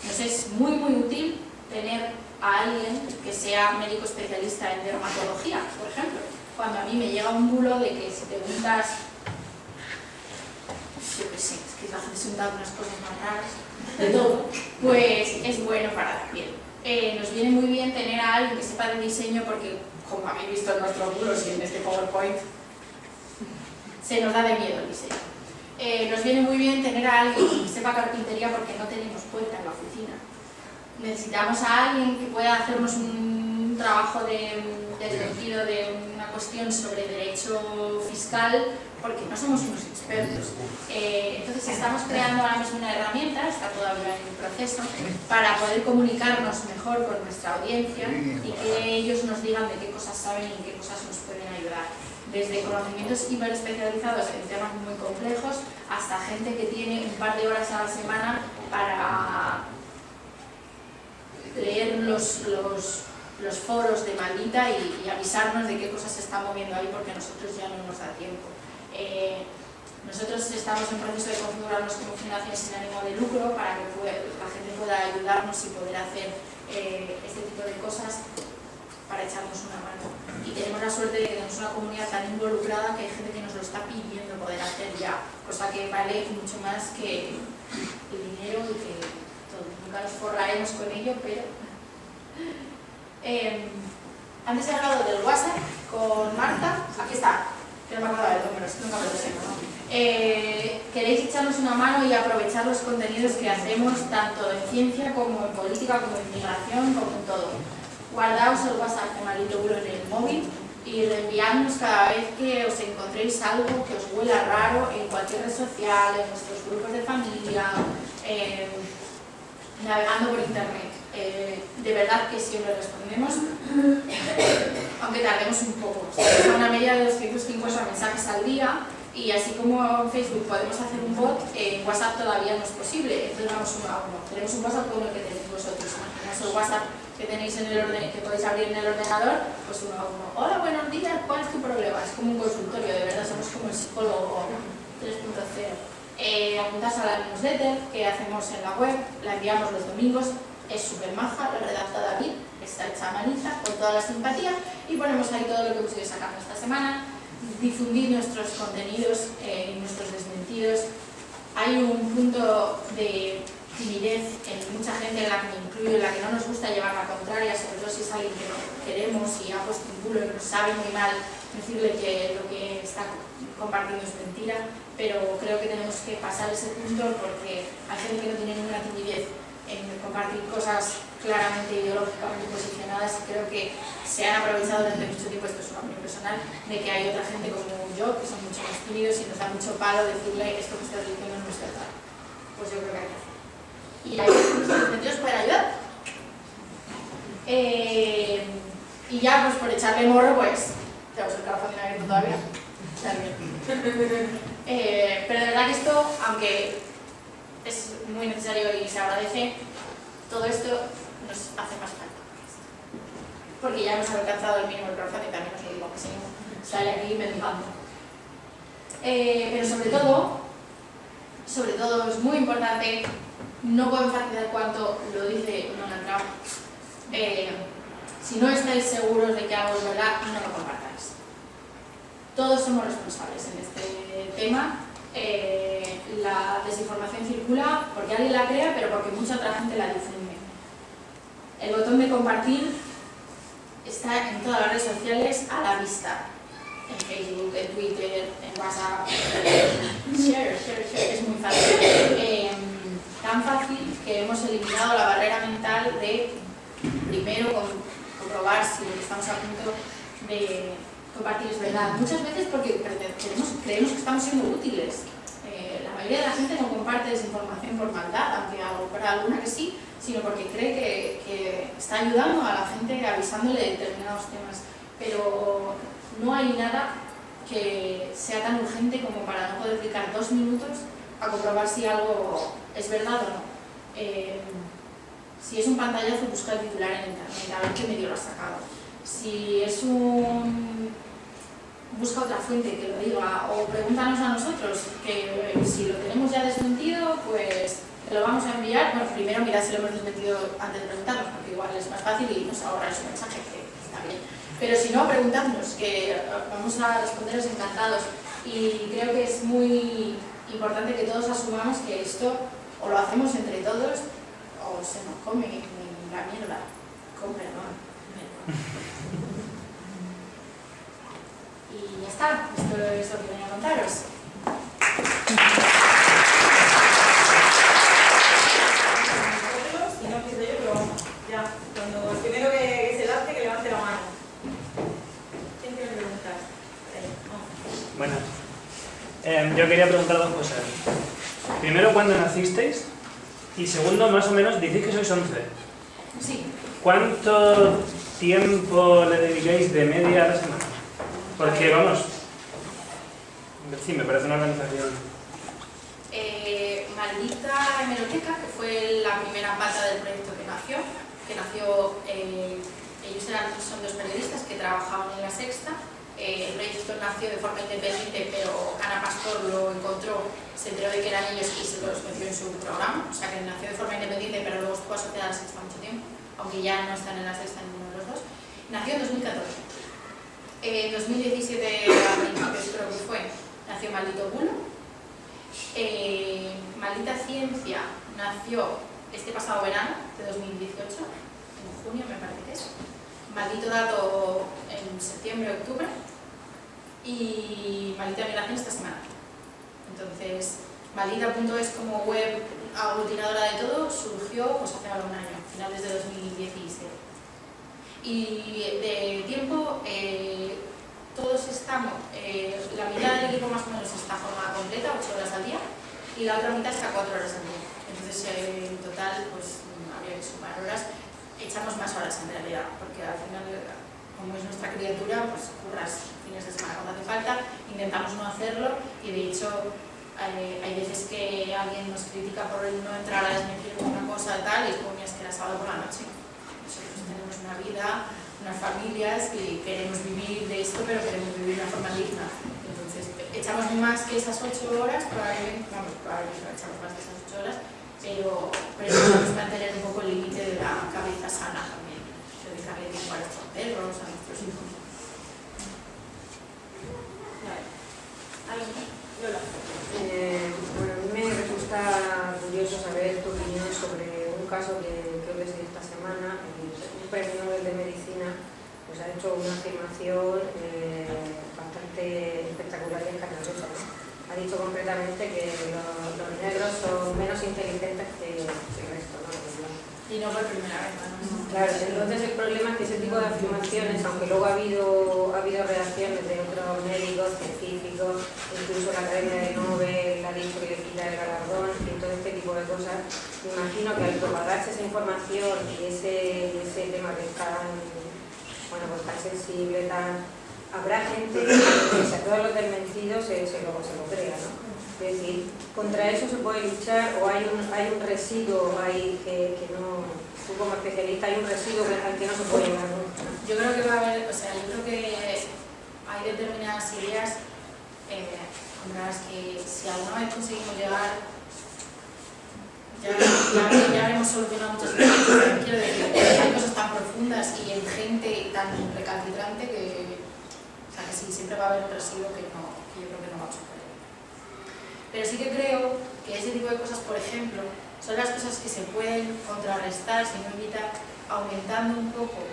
Speaker 3: Nos es muy útil tener a alguien que sea médico especialista en dermatología, por ejemplo. Cuando a mí me llega un bulo de que si te untas, yo qué sé, es que la gente se unta unas cosas más raras, de todo, pues es bueno para la piel. Nos viene muy bien tener a alguien que sepa de diseño porque, como habéis visto en nuestros bulos y en este PowerPoint, se nos da de miedo el diseño. Nos viene muy bien tener a alguien que sepa carpintería porque no tenemos puerta en la oficina. Necesitamos a alguien que pueda hacernos un trabajo de sentido de una cuestión sobre derecho fiscal porque no somos unos expertos. Entonces estamos creando ahora mismo una herramienta, está todavía en el proceso, para poder comunicarnos mejor con nuestra audiencia y que ellos nos digan de qué cosas saben y en qué cosas nos pueden ayudar. Desde conocimientos hiperespecializados en temas muy complejos hasta gente que tiene un par de horas a la semana para leer los foros de Maldita y avisarnos de qué cosas se están moviendo ahí porque nosotros ya no nos da tiempo. Nosotros estamos en proceso de configurarnos como fundación sin ánimo de lucro para que la gente pueda ayudarnos y poder hacer este tipo de cosas para echarnos una mano. Y tenemos la suerte de que tenemos una comunidad tan involucrada que hay gente que nos lo está pidiendo poder hacer ya, cosa que vale mucho más que el dinero y que todo. Nunca nos forraremos con ello, pero... Antes he hablado del WhatsApp con Marta, aquí está. que no me acordaba del número, nunca me lo sé. Queréis echarnos una mano y aprovechar los contenidos que hacemos tanto en ciencia como en política, como en migración, como en todo. Guardaos el WhatsApp de Marito Bulo en el móvil y reenviadnos cada vez que os encontréis algo que os huela raro en cualquier red social, en nuestros grupos de familia, navegando por internet. De verdad que siempre respondemos, aunque tardemos un poco. Estamos a una media de 250 mensajes al día y así como en Facebook podemos hacer un bot, en WhatsApp todavía no es posible, entonces vamos uno a uno. Tenemos un WhatsApp como el que tenéis vosotros, imaginaos el WhatsApp que tenéis en el que podéis abrir en el ordenador, pues uno a uno. Hola, buenos días, ¿cuál es tu problema? Es como un consultorio, de verdad, somos como el psicólogo 3.0. Apuntas a la newsletter que hacemos en la web, la enviamos los domingos, es súper maja, la redacta David, está hecha a manita, con toda la simpatía, y ponemos ahí todo lo que hemos ido sacando esta semana, difundir nuestros contenidos y nuestros desmentidos. Hay un punto de timidez en mucha gente, en la que me incluyo, en la que no nos gusta llevar la contraria, sobre todo si es alguien que no queremos y ha puesto un bulo y nos sabe muy mal decirle que lo que está compartiendo es mentira, pero creo que tenemos que pasar ese punto porque hay gente que no tiene ninguna timidez en compartir cosas claramente ideológicamente posicionadas. Creo que se han aprovechado durante mucho tiempo, esto es una opinión personal, de que hay otra gente como yo que son mucho más tímidos y nos da mucho palo decirle esto que estás diciendo no es verdad. Pues yo creo que hay que hacer. Y hay muchos sentidos para ayudar. Y ya, pues por echarle morro, pues tenemos el crowdfunding abierto todavía. Pero de verdad que esto, aunque es muy necesario y se agradece, todo esto nos hace más falta. Porque ya hemos alcanzado el mínimo del crowdfunding, también os lo digo, que si no sale aquí mendigando. Pero sobre todo es muy importante, no puedo enfatizar cuánto lo dice Donald Trump. Si no estáis seguros de que algo es verdad, no lo compartáis. Todos somos responsables en este tema. La desinformación circula porque alguien la crea, pero porque mucha otra gente la difunde. El botón de compartir está en todas las redes sociales a la vista. En Facebook, en Twitter, en WhatsApp. Share, es muy fácil. Tan fácil que hemos eliminado la barrera mental de primero comprobar si lo que estamos a punto de compartir es verdad. Muchas veces porque creemos que estamos siendo útiles. La mayoría de la gente no comparte desinformación por maldad, aunque habrá alguna que sí, sino porque cree que está ayudando a la gente avisándole de determinados temas. Pero no hay nada que sea tan urgente como para no poder dedicar 2 minutos a comprobar si algo es verdad o no. Si es un pantallazo, busca el titular en internet, a ver qué medio lo ha sacado. Si es busca otra fuente que lo diga, o pregúntanos a nosotros, que si lo tenemos ya desmentido, pues te lo vamos a enviar. Bueno, primero mirad si lo hemos desmentido antes de preguntarnos, porque igual es más fácil y nos ahorráis un mensaje, que está bien. Pero si no, preguntadnos, que vamos a responderos encantados. Y creo que es muy importante que todos asumamos que esto o lo hacemos entre todos o se nos come la mierda. Con perdón. Y ya está, esto es lo que venía a contaros.
Speaker 5: Si no empiezo yo, pero ya, cuando el primero que se lance, que levante la mano. ¿Quién tiene preguntas?
Speaker 2: Buenas. Yo quería preguntar 2 cosas. Primero, ¿cuándo nacisteis? Y segundo, más o menos, decís que sois 11.
Speaker 3: Sí.
Speaker 2: ¿Cuánto tiempo le dedicáis de media a la semana? Porque, vamos, sí, me parece una organización.
Speaker 3: Maldita Hemeroteca, que fue la primera pata del proyecto que nació, ellos son 2 periodistas que trabajaban en La Sexta. El proyecto nació de forma independiente, pero Ana Pastor lo encontró, se enteró de que eran ellos y se los metió en su programa. O sea que nació de forma independiente, pero luego estuvo asociada a La Sexta mucho tiempo, aunque ya no están en La Sexta ninguno de los dos. Nació en 2014. En 2017, a principios creo que fue, nació Maldito Bulo. Maldita Ciencia nació este pasado verano de 2018, en junio me parece que es. Maldito Dato en septiembre, octubre. y Maldita Migración esta semana. Entonces, Maldita.es como web aglutinadora de todo surgió pues hace algún año, finales de 2016. Y de tiempo, todos estamos, la mitad del equipo más o menos está a jornada completa, 8 horas al día, y la otra mitad está 4 horas al día. Entonces, en total, pues habría que sumar horas, echamos más horas en realidad, porque al final, como es nuestra criatura, pues curras fines de semana cuando hace falta, intentamos no hacerlo, y de hecho hay veces que alguien nos critica por el no entrar a desmentir una cosa y tal, y es como, es que era sábado por la noche. Nosotros tenemos una vida, unas familias y queremos vivir de esto, pero queremos vivir de una forma digna. Entonces, echamos más que esas 8 horas, probablemente no echamos más que esas 8 horas, pero necesitamos mantener un poco el límite de la cabeza sana también, dedicarle tiempo a nuestros perros, a nuestros hijos.
Speaker 5: Lola.
Speaker 6: Bueno, a mí me resulta curioso saber tu opinión sobre un caso que creo que es de esta semana. Un premio Nobel de Medicina pues ha hecho una afirmación bastante espectacular y escandalosa, ¿no? Ha dicho concretamente que los negros son menos inteligentes que el resto, ¿no?
Speaker 3: Y no por primera vez, ¿no?
Speaker 6: Claro, entonces el problema es que ese tipo de afirmaciones, aunque luego ha habido reacciones de otros médicos, científicos, incluso la Academia de Nobel ha dicho que le quita el galardón y todo este tipo de cosas, me imagino que al propagarse esa información y ese tema que es tan, bueno, pues tan sensible, habrá gente que a todos los desmentidos se lo crea, ¿no? Es decir, contra eso se puede luchar o hay un residuo ahí que no, tú como especialista, hay un residuo al que no se puede llegar, ¿no?
Speaker 3: Yo creo que va a haber, yo creo que hay determinadas ideas con las que si alguna vez conseguimos llegar, ya habremos solucionado muchas cosas. Quiero decir, hay cosas tan profundas y hay gente tan recalcitrante que sí, siempre va a haber un residuo que yo creo que no vamos a poder. Pero sí que creo que ese tipo de cosas, por ejemplo, son las cosas que se pueden contrarrestar, si no evita, aumentando un poco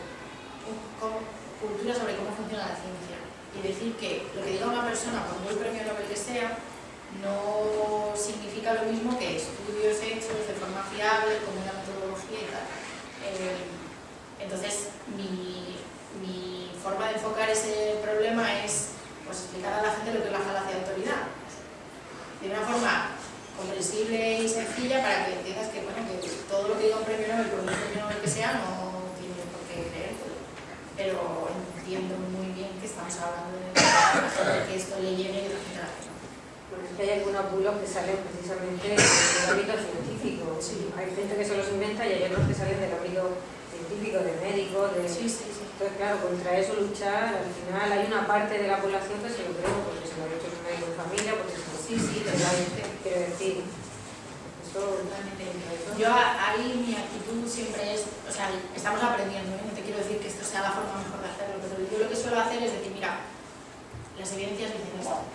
Speaker 3: cultura sobre cómo funciona la ciencia. Y decir que lo que diga una persona, por muy premio Nobel que sea, no significa lo mismo que estudios hechos de forma fiable, con una metodología y tal. Entonces, mi forma de enfocar ese problema es pues, explicar a la gente lo que es la falacia de autoridad. De una forma comprensible y sencilla para que entiendas que, bueno, que todo lo que diga un premio Nobel, por un premio Nobel que sea, no tiene por qué creértelo. Pero entiendo muy bien que estamos hablando de que esto le llene y de la gente.
Speaker 6: Bueno, es que hay algunos bulos que salen precisamente del ámbito científico.
Speaker 3: Sí.
Speaker 6: Hay gente que se los inventa y hay otros que salen del ámbito científico, de médico, de...
Speaker 3: Sí.
Speaker 6: Entonces, claro, contra eso luchar, al final hay una parte de la población que se lo cree, porque se lo ha hecho un médico de familia, porque se lo...
Speaker 3: Sí, totalmente.
Speaker 6: Quiero decir, eso...
Speaker 3: Yo ahí mi actitud siempre es, estamos aprendiendo, no te quiero decir que esto sea la forma mejor de hacerlo, pero yo lo que suelo hacer es decir, mira, las evidencias dicen esto.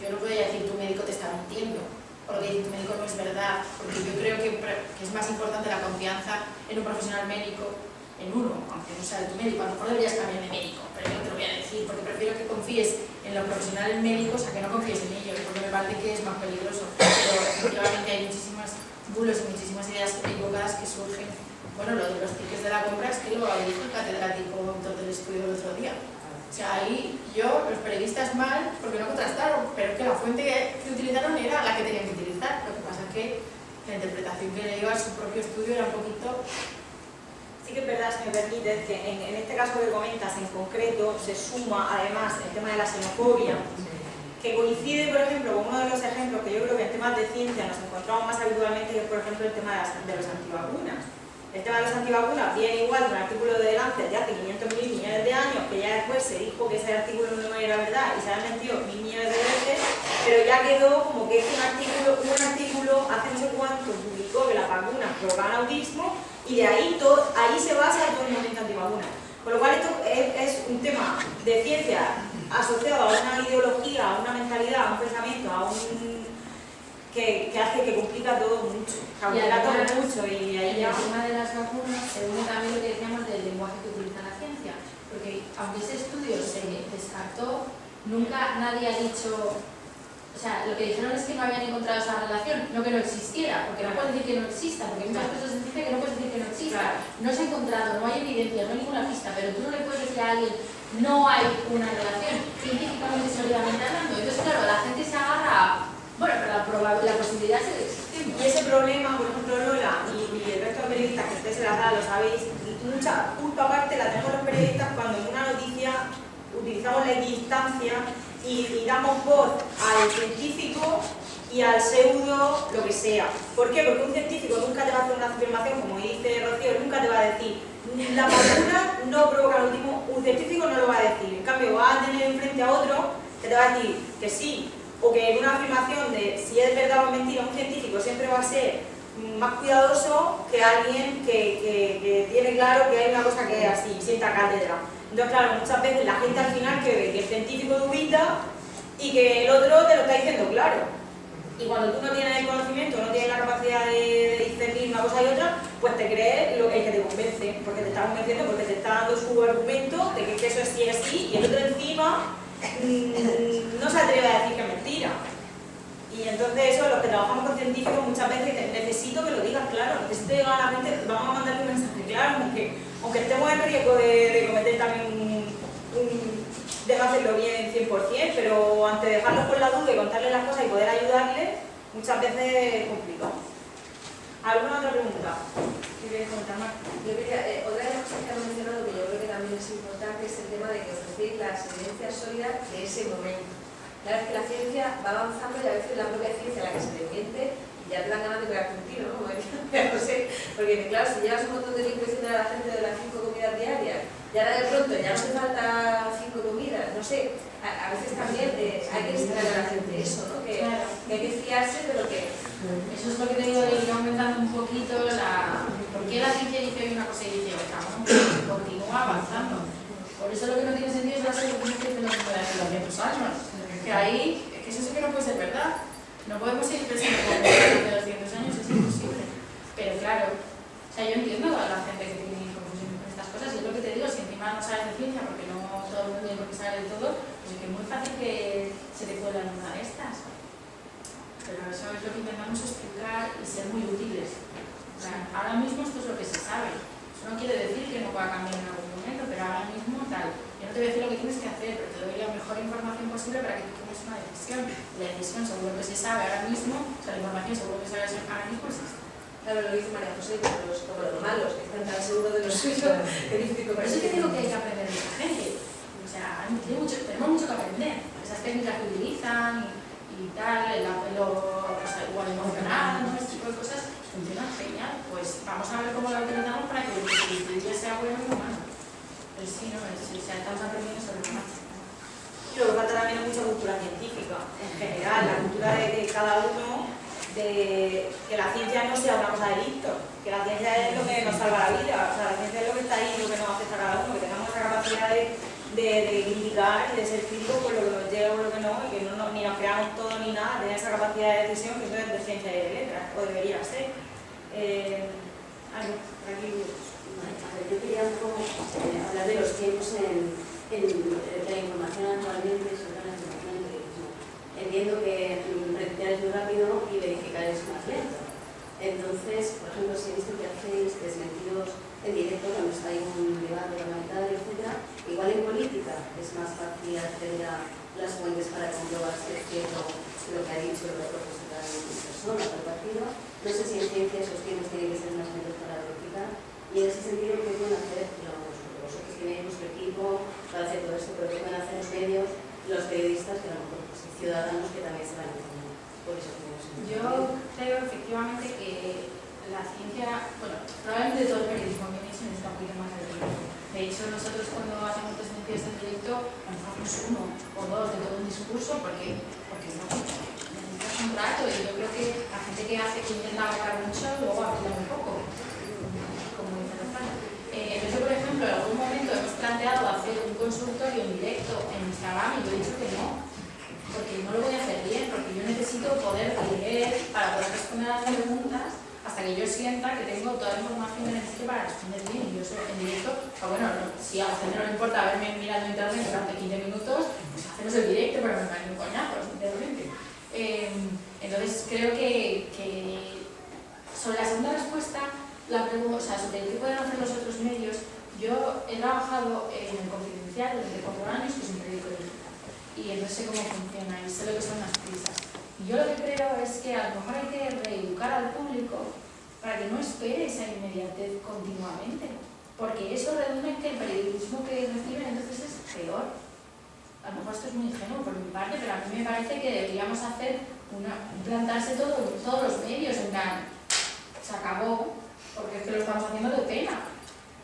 Speaker 3: Yo no podría decir tu médico te está mintiendo, o lo que dice tu médico no es verdad, porque yo creo que es más importante la confianza en un profesional médico, en uno, aunque no sea de tu médico. A lo mejor deberías cambiar de médico, pero yo te lo voy a decir, porque prefiero que confíes en los profesionales médicos a que no confíes en ellos, porque me parece que es más peligroso. Pero efectivamente hay muchísimas bulos y muchísimas ideas equivocadas que surgen. Bueno, lo de los tickets de la compra es que lo dijo el catedrático autor del estudio del otro día. O sea, ahí los periodistas mal, porque no contrastaron, pero es que la fuente que utilizaron era la que tenían que utilizar. Lo que pasa es que la interpretación que le dio a su propio estudio era un poquito...
Speaker 5: Sí que es verdad, si me permites, que en este caso que comentas en concreto se suma además el tema de la xenofobia, que coincide, por ejemplo, con uno de los ejemplos que yo creo que en temas de ciencia nos encontramos más habitualmente, que es, por ejemplo, el tema de los antivacunas. El tema de los antivacunas viene igual de un artículo de Lancet de hace 500.000 millones de años, que ya después se dijo que ese artículo no era verdad y se han mentido 1.000 millones de veces, pero ya quedó como que un artículo hace no sé cuánto publicó que las vacunas provocan autismo y de ahí se basa todo el movimiento antivacunas. Con lo cual esto es un tema de ciencia asociado a una ideología, a una mentalidad, a un pensamiento, a un... que hace que complica todo mucho.
Speaker 3: Y además,
Speaker 5: y ahí
Speaker 3: el
Speaker 5: ya...
Speaker 3: tema de las vacunas se une también lo que decíamos del lenguaje que utiliza la ciencia, porque
Speaker 1: aunque ese estudio se descartó, nunca nadie ha dicho, o sea, lo que dijeron es que no habían encontrado esa relación, no que no existiera, porque no puedes decir que no exista, porque hay muchas cosas en ciencia que no puedes decir que no exista. No se ha encontrado, no hay evidencia, no hay ninguna pista, pero tú no le puedes decir a alguien, no hay una relación, científicamente, sólidamente hablando. Entonces, claro, la gente se agarra a, bueno, pero la posibilidad sigue existiendo.
Speaker 5: Y ese problema, por ejemplo, Lola y el resto de periodistas que ustedes se las dan, lo sabéis, mucha culpa aparte la tenemos los periodistas cuando en una noticia utilizamos la equidistancia y damos voz al científico y al pseudo lo que sea. ¿Por qué? Porque un científico nunca te va a hacer una afirmación, como dice Rocío, nunca te va a decir la vacuna no provoca el autismo, un científico no lo va a decir. En cambio, va a tener enfrente a otro que te va a decir que sí, o que en una afirmación de si es verdad o mentira, un científico siempre va a ser más cuidadoso que alguien que tiene claro que hay una cosa que es así, sienta cátedra. Entonces, claro, muchas veces la gente al final cree que el científico dubita y que el otro te lo está diciendo claro. Y cuando tú no tienes el conocimiento, no tienes la capacidad de discernir una cosa y otra, pues te crees el que te convence, porque te está convenciendo, porque te está dando su argumento de que eso es sí, es sí, y el otro encima no se atreve a decir que es mentira. Y entonces eso, los que trabajamos con científicos muchas veces necesito que lo digas claro, necesito llegar a la gente, vamos a mandarle un mensaje claro, aunque estemos en riesgo de cometer también de no hacerlo bien 100%, pero ante dejarlos con la duda y contarles las cosas y poder ayudarles, muchas veces es complicado. ¿Alguna otra pregunta? ¿Qué quieres comentar más?
Speaker 6: Yo quería, otra de las cosas que han mencionado que yo creo que también es importante es el tema de que ofrecer las evidencias sólidas de ese momento. Claro, es que la ciencia va avanzando y a veces la propia ciencia la que se desmiente y ya te dan ganas de pegarte un tiro, ¿no? No sé, porque claro, si llevas un montón de tiempo diciendo a la gente de las 5 comidas diarias y ahora de pronto ya no te falta 5 comidas, no sé, a veces también hay que enseñar a la gente eso, ¿no? Que hay que fiarse de lo que...
Speaker 1: Eso es lo que te digo de ir aumentando un poquito ¿por qué la ciencia dice hoy una cosa y dice otra? ¿No? Porque continúa avanzando. Por eso lo que no tiene sentido es la solución que no se puede hacer los 200 años. Que ahí, es que eso sí que no puede ser verdad. No podemos seguir pensando como de 200 años, es imposible. Pero claro, o sea, yo entiendo a la gente que tiene confusión con estas cosas, y es lo que te digo, si encima no sabes de ciencia, porque no todo el mundo tiene por qué saber de todo, pues es que es muy fácil que se te cuela en una de estas. Pero eso es lo que intentamos explicar y ser muy útiles. O sea, ahora mismo esto es lo que se sabe. Eso no quiere decir que no pueda cambiar en algún momento, pero ahora mismo tal. Yo no te voy a decir lo que tienes que hacer, pero te doy la mejor información posible para que tú tomes una decisión. Y la decisión seguro que se sabe ahora mismo, o sea, la información seguro que se sabe ahora mismo existe.
Speaker 6: Claro, lo dice María José, como los malos, que están tan seguros de lo suyo, que difícil.
Speaker 1: Por eso te digo que hay que aprender de esa gente. O sea, tenemos mucho que aprender. Esas técnicas que utilizan y tal, el apelo igual emocional, ¿no? Este tipo de cosas funcionan genial. Pues vamos a ver cómo lo utilizamos para que el día sea bueno y humano. Pero sí, ¿no? Estamos aprendiendo sobre la marcha.
Speaker 5: Y lo que falta también es mucha cultura científica, en general, la cultura de cada uno, de que la ciencia no sea una cosa de listo, que la ciencia es lo que nos salva la vida, o sea, la ciencia es lo que está ahí, lo que nos afecta a cada uno, que tengamos esa capacidad de criticar y de ser críticos por lo que nos llega o lo que no, y que ni nos creamos todo ni nada, tener esa capacidad de decisión que eso es de ciencia y de letras, o debería ser.
Speaker 7: Yo quería un poco hablar de los tiempos en la información actualmente, sobre la información en periodismo. Entiendo que retirar es muy rápido y verificar es más lento. Entonces, por ejemplo, si he visto que hacéis desmentidos en directo cuando está ahí un debate parlamentario, etc., igual en política es más fácil acceder a las fuentes para comprobar si es cierto lo que ha dicho lo que ha propuesto cada persona, cada partido. No sé si en ciencia esos tiempos tienen que ser más lentos para verificar. Y en ese sentido, ¿qué pueden hacer vosotros que tenéis vuestro equipo para hacer todo esto? Pero ¿qué pueden hacer los medios, los periodistas, que a lo mejor pues, ciudadanos que también se van a informar? Por eso
Speaker 1: yo creo efectivamente que la ciencia, bueno, probablemente todo el periodismo que se necesita un poquito más de tiempo. De hecho, nosotros cuando hacemos desmentidos en directo, manejamos uno o dos de todo un discurso porque no, necesitas un rato, y yo creo que la gente que intenta abarcar mucho, luego aprende muy poco. Entonces, yo, por ejemplo, en algún momento hemos planteado hacer un consultorio en directo en Instagram y yo he dicho que no, porque no lo voy a hacer bien, porque yo necesito poder leer para poder responder a las preguntas hasta que
Speaker 3: que yo sienta que tengo toda la información que necesito para responder bien. Y yo soy en directo, o bueno, si a la gente no le importa haberme mirado internet durante 15 minutos, pues hacemos el directo, pero me dan un coñazo, sinceramente. Entonces creo que sobre la segunda respuesta, sobre el que pueden hacer los otros medios, yo he trabajado en el Confidencial durante 4 años, que es un periódico digital, y entonces sé cómo funciona y sé lo que son las prisas. Y yo lo que creo es que a lo mejor hay que reeducar al público para que no espere esa inmediatez continuamente, porque eso redunda en que el periodismo que reciben entonces es peor. A lo mejor esto es muy ingenuo por mi parte, pero a mí me parece que deberíamos hacer plantarse todos los medios en plan, se acabó, porque es que lo estamos haciendo de pena.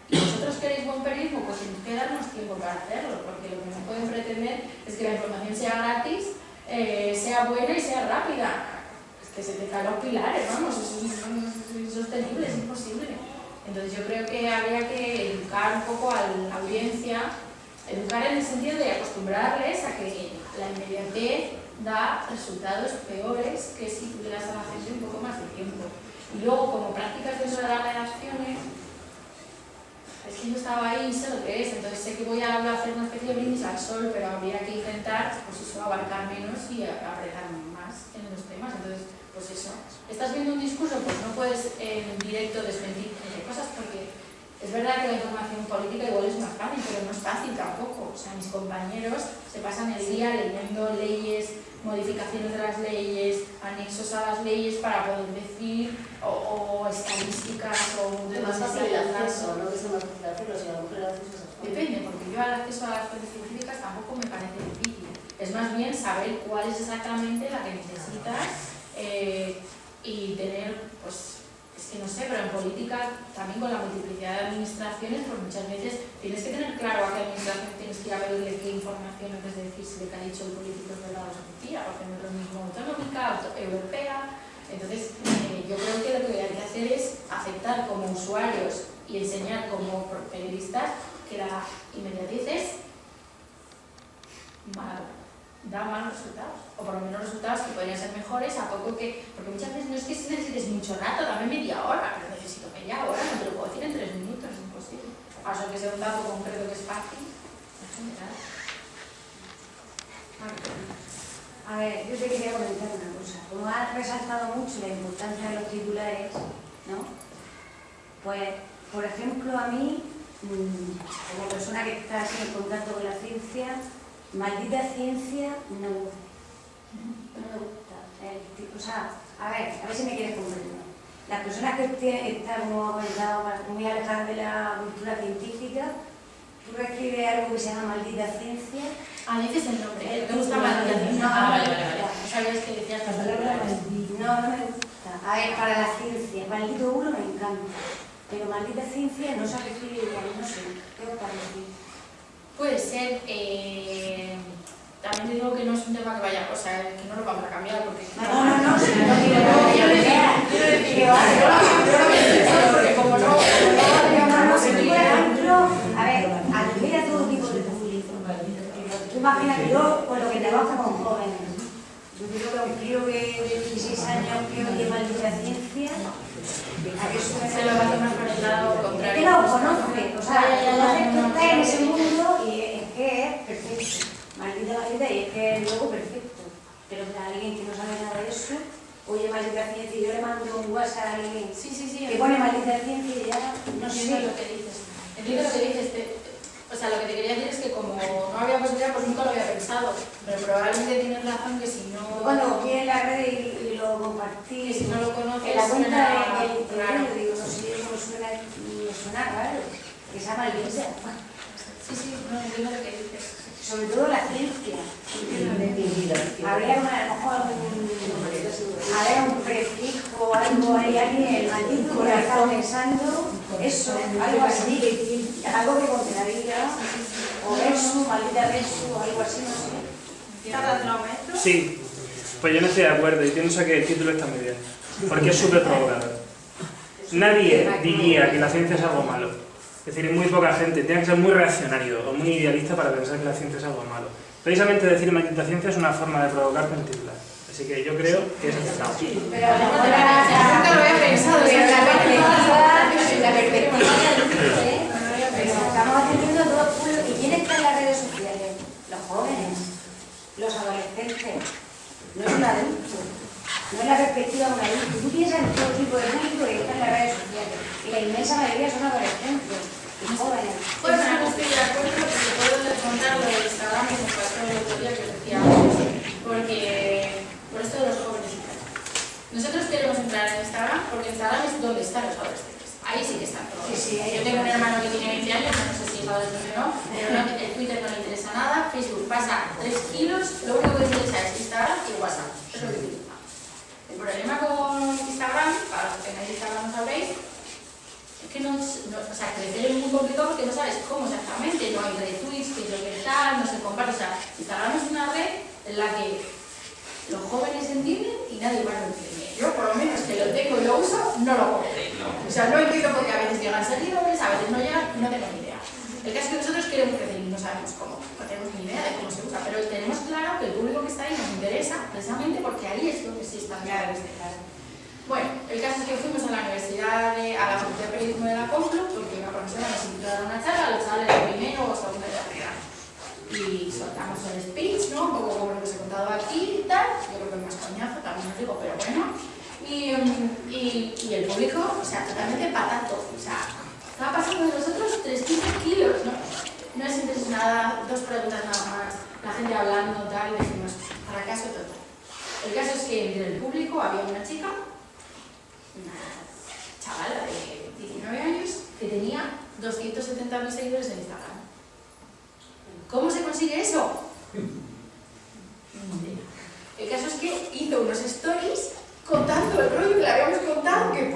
Speaker 3: Y vosotros queréis buen periodismo, pues tenéis que darnos tiempo para hacerlo, porque lo que no pueden pretender es que la información sea gratis, sea buena y sea rápida. Es que se te caen los pilares, vamos, eso es insostenible, es imposible. Entonces yo creo que habría que educar un poco a la audiencia, educar en el sentido de acostumbrarles a que la inmediatez da resultados peores que si tú le das a la gente un poco más de tiempo. Y luego, como prácticas dentro de las redacciones, es que yo estaba ahí y sé lo que es, entonces sé que voy a hacer una especie de brindis al sol, pero habría que intentar, pues eso, abarcar menos y apretar más en los temas. Entonces, pues eso, estás viendo un discurso, pues no puedes en directo desmentir cosas, porque es verdad que la información política igual es más fácil, pero no es fácil tampoco. O sea, mis compañeros se pasan el día leyendo leyes, modificaciones de las leyes, anexos a las leyes para poder decir, o estadísticas, o
Speaker 7: Es más fácil el acceso, no es más fácil hacerlo, si a lo mejor el acceso es fácil.
Speaker 3: depende, porque yo al acceso a las fuentes científicas tampoco me parece difícil. Es más bien saber cuál es exactamente la que necesitas y tener, pues, es que no sé, pero en política, también con la multiplicidad de administraciones, pues muchas veces tienes que tener claro a qué administración tienes que ir a pedirle qué información antes de decir si lo que ha dicho el político es verdad o es mentira, porque no es lo mismo autonómica, europea. Entonces, yo creo que lo que hay que hacer es aceptar como usuarios y enseñar como periodistas que la inmediatez es da malos resultados, o por lo menos resultados que podrían ser mejores a poco que, porque muchas veces no es que si necesites mucho rato, dame media hora, pero necesito media hora, no te lo puedo decir en 3 minutos, es imposible. A no ser que sea un dato concreto que es fácil, en general.
Speaker 8: A ver, yo te quería comentar una cosa. Como has resaltado mucho la importancia de los titulares, ¿no? Pues, por ejemplo, a mí, como persona que está así en contacto con la ciencia, maldita ciencia no me gusta. No me gusta. O sea, a ver si me quieres comprender. Las personas que están muy alejadas de la cultura científica, tú escribes algo que se llama maldita ciencia.
Speaker 3: Dices el nombre, ¿te gusta maldita ciencia? Vale. No sabías que decías la palabra maldita.
Speaker 8: No me gusta. A ver, para la ciencia, maldito uno me encanta. Pero maldita ciencia no se refiere igual, no sé. ¿Qué os parece?
Speaker 3: Puede ser, también te digo que no es un tema que vaya, o sea, que no lo vamos a cambiar porque...
Speaker 8: No, quiero decir que vale,
Speaker 3: porque como no,
Speaker 8: por ejemplo, a ver, admira todo tipo de público. Tú imaginas que yo, con lo que trabajo con jóvenes, yo creo que un crío de 16 años, creo que maldita ciencia, a que
Speaker 3: se lo va a tomar por el lado contrario.
Speaker 8: es que no conoce, o sea, tú estás en ese mundo y es que es perfecto. Maldita, y es que es luego perfecto. Pero para alguien que no sabe nada de eso, oye, maldita ciencia, y yo le mando un WhatsApp a alguien que pone maldita ciencia y ya no sé
Speaker 3: lo que dices. Entiendo lo que dices. O sea, lo que te quería decir es que como no había posibilidad, pues nunca lo había pensado. Pero probablemente tienes razón que si no...
Speaker 8: Cuando cogí en la red y lo compartí,
Speaker 3: y si no lo conoces,
Speaker 8: en la cuenta
Speaker 3: suena
Speaker 8: del
Speaker 3: raro.
Speaker 8: yo digo, no sé cómo suena raro, que se llama maldita.
Speaker 3: Sí, no entiendo lo que dices.
Speaker 8: Sobre todo la ciencia. Habría a lo mejor un prefijo, algo ahí, alguien, el maldito que estaba pensando, eso, algo así, algo que contenaría, o verso, maldita verso, algo así, no sé.
Speaker 5: ¿Tardas un aumento?
Speaker 2: Sí, pues yo no estoy de acuerdo y pienso que el título está muy bien, porque es súper provocador. Nadie diría que la ciencia es algo malo. Es decir, muy poca gente, tiene que ser muy reaccionario o muy idealista para pensar que la ciencia es algo malo. Precisamente decir maldita ciencia es una forma de provocar con el titular. Así que yo creo que es acertado.
Speaker 8: Pero a lo mejor nunca lo había pensado, la perspectiva pero estamos atendiendo a todo el público. ¿Y quién está en las redes sociales? Los jóvenes, los adolescentes, no es un adulto, no es la perspectiva de un adulto. Tú piensas en todo tipo de público que está en las redes sociales y la inmensa mayoría son adolescentes y jóvenes.
Speaker 1: Pues no estoy de acuerdo porque puedo contar lo del Instagram que me pasó el otro día que os decía antes, porque por esto de los jóvenes y tal. Nosotros queremos entrar en Instagram porque Instagram es donde están los adolescentes. Ahí sí que están todos.
Speaker 8: Sí,
Speaker 1: Yo tengo un hermano que tiene 20 años, no sé si es adolescente o no, pero el Twitter no le interesa nada, Facebook pasa 3 kilos, lo único que le interesa es Instagram y WhatsApp. Eso es lo que utiliza. El problema con Instagram, para los que tenéis Instagram no sabréis, es que o sea, crecer es muy complicado porque no sabes cómo exactamente, no hay retweets, que yo que tal, no se comparte. O sea, Instagram es una red en la que los jóvenes entienden y nadie más lo entiende. Yo, por lo menos, que lo tengo y lo uso, no lo comprendo. O sea, no entiendo porque a veces llegan seguidores, a veces no llegan y no tengo ni idea. El caso es que nosotros queremos crecer y no sabemos cómo, no tenemos ni idea de cómo se usa, pero tenemos claro que el público que está ahí nos interesa precisamente porque ahí es donde sí están claros. Bueno, el caso es que fuimos a la universidad, a la Facultad de Periodismo de la Complu, porque una profesora nos invitó a dar una charla a los chavales de primero o segundo de la carrera. Y soltamos el speech, ¿no? Un poco como lo que os he contado aquí y tal. Yo creo que es más coñazo, también os digo, pero bueno. Y el público, o sea, totalmente patato. O sea, estaba pasando de nosotros 300 kilos, ¿no? No es nada, 2 preguntas nada más. La gente hablando, tal, y decimos, fracaso total. El caso es que entre el público había una chica, una chavala de 19 años, que tenía 270.000 seguidores en Instagram. ¿Cómo se consigue eso? El caso es que hizo unos stories contando el rollo que le habíamos contado, que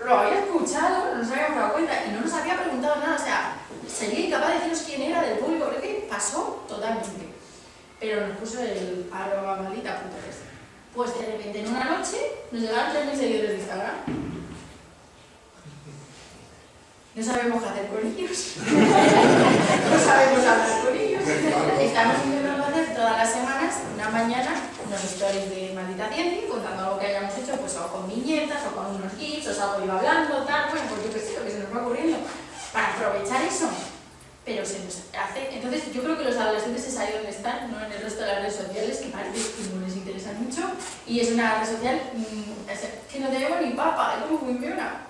Speaker 1: lo había escuchado, no nos habíamos dado cuenta y no nos había preguntado nada. O sea, sería incapaz de deciros quién era del público. Creo que pasó totalmente. Pero nos puso el @maldita.es. Pues de repente en una noche nos llegaron 3.000 seguidores de Instagram. No sabemos qué hacer con ellos. No sabemos hablar con ellos. Estamos intentando hacer todas las semanas, una mañana, unos stories de Maldita Ciencia, contando algo que hayamos hecho, pues o con viñetas, o con unos gifs, o algo iba hablando, tal, bueno, pues yo qué sé, lo que se nos va ocurriendo, para aprovechar eso. Pero se nos hace. Entonces, yo creo que los adolescentes es ahí donde están, no en el resto de las redes sociales, que parece que no les interesa mucho, y es una red social que no tenemos ni papa, ¿cómo funciona?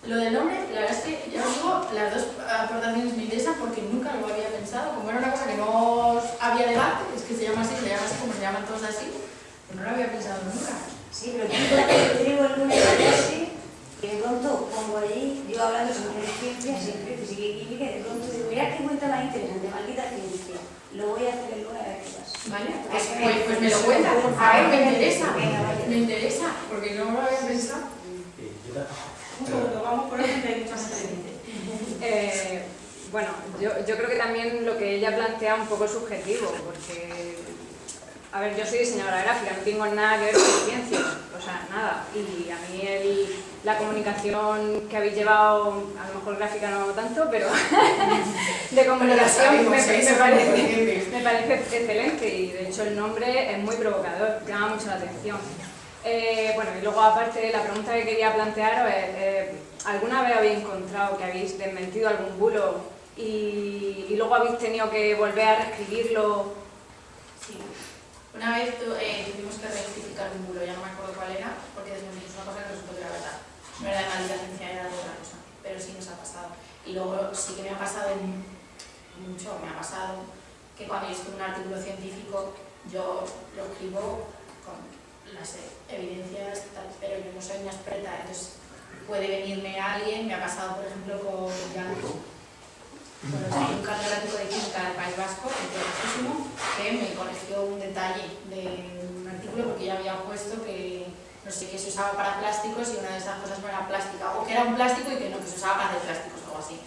Speaker 1: Lo del nombre, la verdad es que, ya os digo, las dos aportaciones me interesan porque nunca lo había pensado. Como era una cosa que no había debate, es que se llama así como se llaman todos así, pues no lo había pensado nunca.
Speaker 8: Sí, pero yo escribo el lunes a clase y de pronto pongo allí, yo hablando sobre ciencia, siempre física y química, y de pronto digo, mira qué cuenta más interesante, Maldita Ciencia. Lo voy a hacer el lunes a ver qué pasa.
Speaker 1: ¿Vale? Pues me lo cuenta, por favor, me interesa. Me interesa, porque no lo había pensado.
Speaker 5: Un segundo, vamos por orden que hay muchas gente.
Speaker 6: Bueno, yo creo que también lo que ella plantea un poco es subjetivo, porque, a ver, yo soy diseñadora gráfica, no tengo nada que ver con ciencias, o sea, nada. Y a mí la comunicación que habéis llevado, a lo mejor gráfica no tanto, pero de comunicación me parece excelente y de hecho el nombre es muy provocador, llama mucho la atención. Bueno, y luego aparte la pregunta que quería plantearos es, ¿alguna vez habéis encontrado que habéis desmentido algún bulo y luego habéis tenido que volver a reescribirlo?
Speaker 1: Sí. Una vez tuvimos que rectificar un bulo, ya no me acuerdo cuál era, porque desmentimos una cosa que resultó que era verdad. No era de Maldita Ciencia, era de otra cosa, pero sí nos ha pasado. Y luego sí que me ha pasado mucho, me ha pasado que cuando yo escribo un artículo científico, yo lo escribo con las evidencias, pero yo no soy una experta, entonces puede venirme alguien, me ha pasado por ejemplo con un catedrático de química del País Vasco, que me corrigió un detalle de un artículo porque ya había puesto que no sé qué se usaba para plásticos y una de esas cosas no era plástica, o que era un plástico y que no, que se usaba para hacer plásticos o algo así.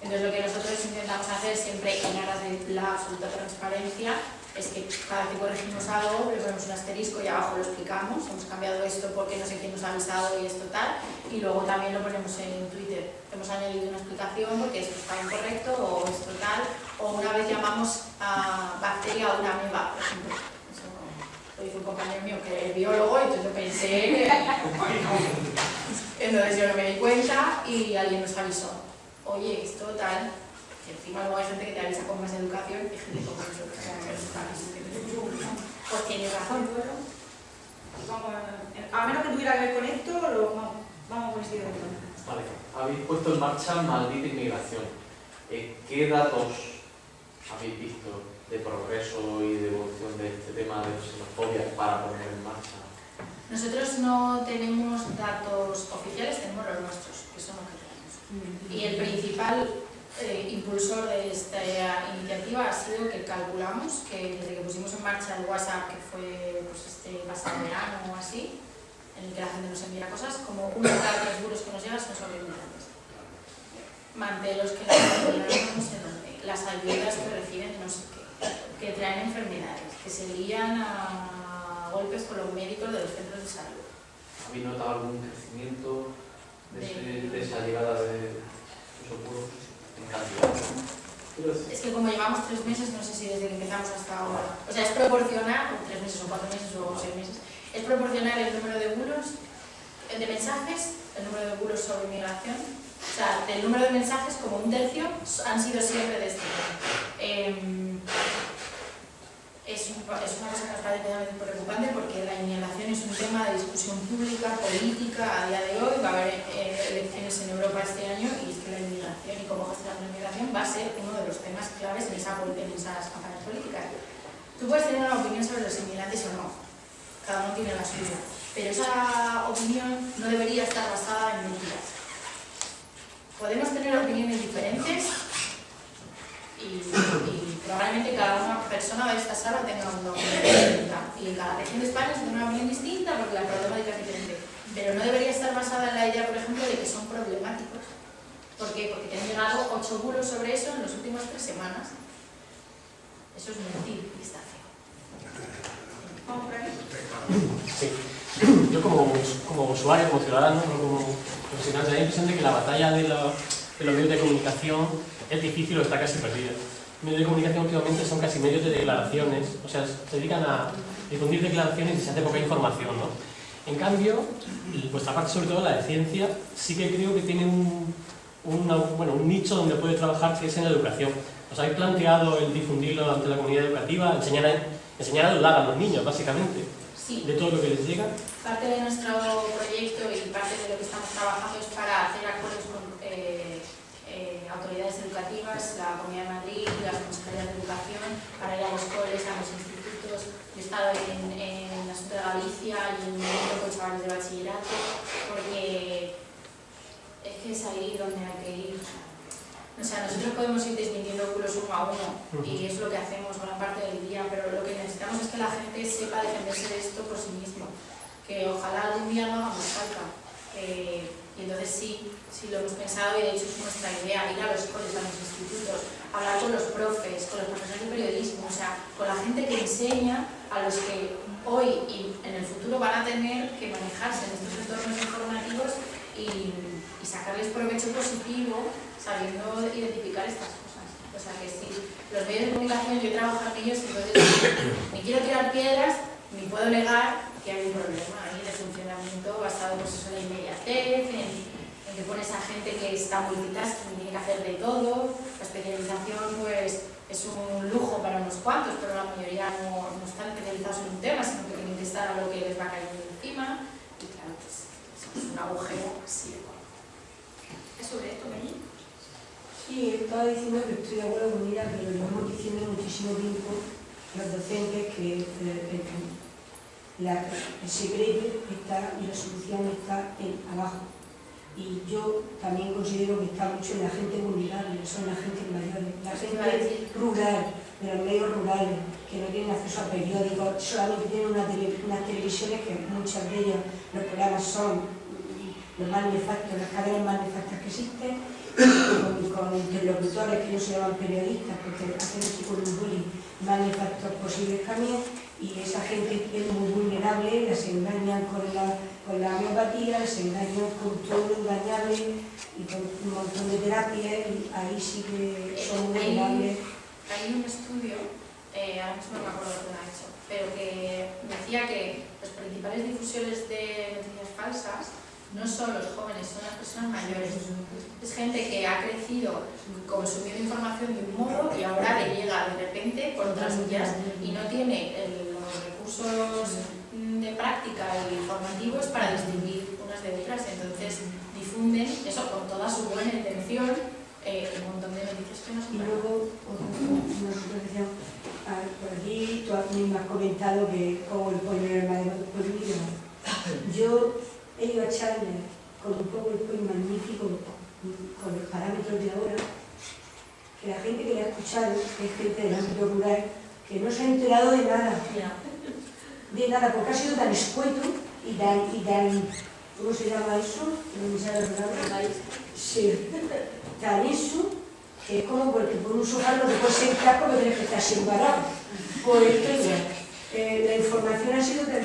Speaker 1: Entonces lo que nosotros intentamos hacer siempre en aras de la absoluta transparencia es que cada vez que corregimos algo le ponemos un asterisco y abajo lo explicamos, hemos cambiado esto porque no sé quién nos ha avisado y esto tal, y luego también lo ponemos en Twitter, hemos añadido una explicación porque esto está incorrecto o esto tal, o una vez llamamos a bacteria a una ameba, por ejemplo, eso lo hizo un
Speaker 3: un compañero mío que es biólogo, entonces yo pensé, entonces yo no me di cuenta y alguien nos avisó, oye, esto tal, y encima luego hay gente que te avisa con más educación y gente con menos educación. Pues tienes razón.
Speaker 5: A menos que tuviera que ver con esto, vamos con el siguiente tema.
Speaker 9: Vale, habéis puesto en marcha Maldita Inmigración. ¿Qué datos habéis visto de progreso y de evolución de este tema de xenofobia para poner en marcha?
Speaker 3: Nosotros no tenemos datos oficiales, tenemos los nuestros, que son los que tenemos. Y el principal impulsor de esta iniciativa ha sido que calculamos que desde que pusimos en marcha el WhatsApp, que fue pues, este pasado verano o así, en el que la gente nos envía cosas, como 1 de cada 3 bulos que nos llegan son sobre inmigrantes. Mantelos que las no sé dónde, las ayudas que reciben no sé qué, que traen enfermedades, que se lían a golpes con los médicos de los centros de salud.
Speaker 9: ¿Habéis notado algún crecimiento de esa llegada de esos bulos en cantidad?
Speaker 3: Es que como llevamos 3 meses, no sé si desde que empezamos hasta ahora, o sea, es proporcional, 3 meses o 4 meses o 6 meses, es proporcional el número de bulos, de mensajes, el número de bulos sobre migración. O sea, del número de mensajes, como 1/3 han sido siempre de este tema. Es una cosa que nos parece realmente preocupante porque la inmigración es un tema de discusión pública, política, a día de hoy. Va a haber elecciones en Europa este año y es que la inmigración y cómo gestionar la inmigración va a ser uno de los temas claves en esas campañas políticas. Tú puedes tener una opinión sobre los inmigrantes o no, cada uno tiene la suya, pero esa opinión no debería estar basada en mentiras. Podemos tener opiniones diferentes y probablemente cada una persona de esta sala tenga una opinión distinta y en cada región de España se tiene una opinión distinta porque la problemática es diferente, pero no debería estar basada en la idea, por ejemplo, de que son problemáticos. ¿Por qué? Porque te han llegado 8 bulos sobre eso en las últimas 3 semanas. Eso es mentir y está feo.
Speaker 5: Vamos por ahí.
Speaker 10: Sí. Yo como usuario, como ciudadano, no como profesional, tengo la impresión de que la batalla de los medios de comunicación es difícil o está casi perdida. Los medios de comunicación últimamente son casi medios de declaraciones, o sea, se dedican a difundir declaraciones y se hace poca información, ¿no? En cambio, y vuestra parte, sobre todo la de ciencia, sí que creo que tiene un nicho donde puede trabajar, que es en la educación. ¿Os habéis planteado el difundirlo ante la comunidad educativa, enseñar a dudar a los niños, básicamente,
Speaker 3: sí,
Speaker 10: de todo lo que les llega?
Speaker 3: Parte de nuestro proyecto y parte de lo que estamos trabajando es para hacer acuerdos con autoridades educativas, la Comunidad de Madrid, las consejerías de educación, para ir a los coles, a los institutos. Yo he estado en la Asunto de Galicia y en un grupo de chavales de bachillerato, porque es que es ahí donde hay que ir. O sea, nosotros podemos ir desmintiendo bulos uno a uno y es lo que hacemos gran parte del día, pero lo que necesitamos es que la gente sepa defenderse de esto por sí mismo, que ojalá algún día no hagamos falta. Y entonces sí lo hemos pensado y de hecho es nuestra idea, ir a los coles, a los institutos, hablar con los profes, con los profesores de periodismo, o sea, con la gente que enseña a los que hoy y en el futuro van a tener que manejarse en estos entornos informativos y sacarles provecho positivo sabiendo identificar estas cosas. O sea que sí, los medios de comunicación, yo trabajo en ellos y entonces ni quiero tirar piedras ni puedo negar que hay un problema ahí de funcionamiento basado pues, en la inmediatez, en que pones a gente que está multitasking y tiene que hacer de todo. La especialización pues es un lujo para unos cuantos, pero la mayoría no están especializados en un tema, sino que tienen que estar a lo que les va cayendo encima. Y claro, pues es un agujero así. ¿Es sobre esto, Meli?
Speaker 11: Sí, estaba diciendo que estoy de acuerdo con ella, que lo llevamos diciendo muchísimo tiempo los docentes que el secreto está y la solución está abajo. Y yo también considero que está mucho en la gente vulnerable, son la gente mayores, la gente rural, de los medios rurales, que no tienen acceso a periódicos, solamente tienen unas televisiones que muchas de ellas, los programas son los más nefastos, las cadenas más nefastas que existen, con interlocutores que no se llaman periodistas porque hacen un tipo de bullying más nefastos posibles también, y esa gente es muy vulnerable, las engañan con la homeopatía, les engañan con todo engañable y con un montón de terapias, y ahí sí que son vulnerables.
Speaker 3: Hay un estudio
Speaker 1: ahora mismo no me acuerdo quién ha hecho, pero que decía que los principales difusores de noticias falsas no son los jóvenes, son las personas mayores. Es gente que ha crecido consumiendo información de un modo y ahora le llega de repente por otras vías y no tiene los recursos de práctica y formativos para distinguir unas de otras. Entonces difunden eso con toda su buena intención, un montón de noticias que no son.
Speaker 11: Y luego, una suposición, por aquí tú mismo has comentado que como el poner el político. Yo he ido a China con un PowerPoint magnífico, con los parámetros de ahora, que la gente que le ha escuchado es gente del ámbito rural que no se ha enterado de nada, porque ha sido tan escueto y tan ¿cómo se llama eso? No me sale la palabra. Sí, tan eso, que es como porque por un sofá no te puedes sentar porque tienes que estar separado. Pues la información ha sido tan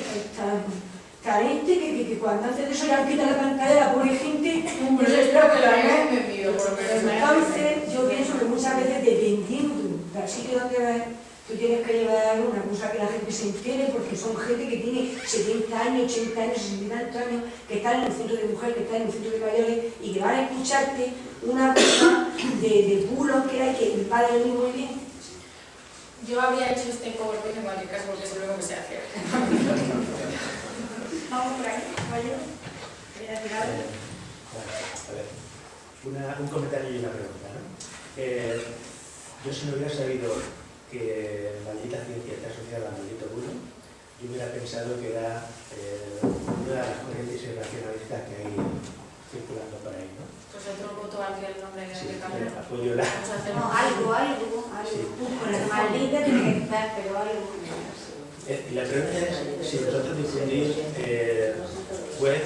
Speaker 11: que cuando antes de eso ya han quitado la pantalla, la pobre gente no se espera que la haga. Entonces, yo pienso que muchas veces dependiendo del sitio donde vas, tú tienes que llevar una cosa que la gente se entere, porque son gente que tiene 70 años, 80 años, 60 años, que están en un centro de mujeres, que están en un centro de mayores y que van a escucharte una cosa de pulos que hay que va a venir muy bien.
Speaker 1: Yo habría hecho este PowerPoint en cualquier caso porque es lo único que sé hacer. Vamos por ahí, vaya.
Speaker 12: A ver, un comentario y una pregunta, ¿no? Yo si no hubiera sabido que maldita ciencia está asociada a maldito bulo, yo hubiera pensado que era una de las corrientes irracionalistas que hay circulando por ahí, ¿no?
Speaker 1: Pues otro voto al que el nombre
Speaker 12: Sí,
Speaker 1: que cambia.
Speaker 12: apoyo la...
Speaker 8: No, algo.
Speaker 12: Sí.
Speaker 8: Con la maldita tiene que estar, pero algo.
Speaker 12: Y la pregunta es si vosotros difundís web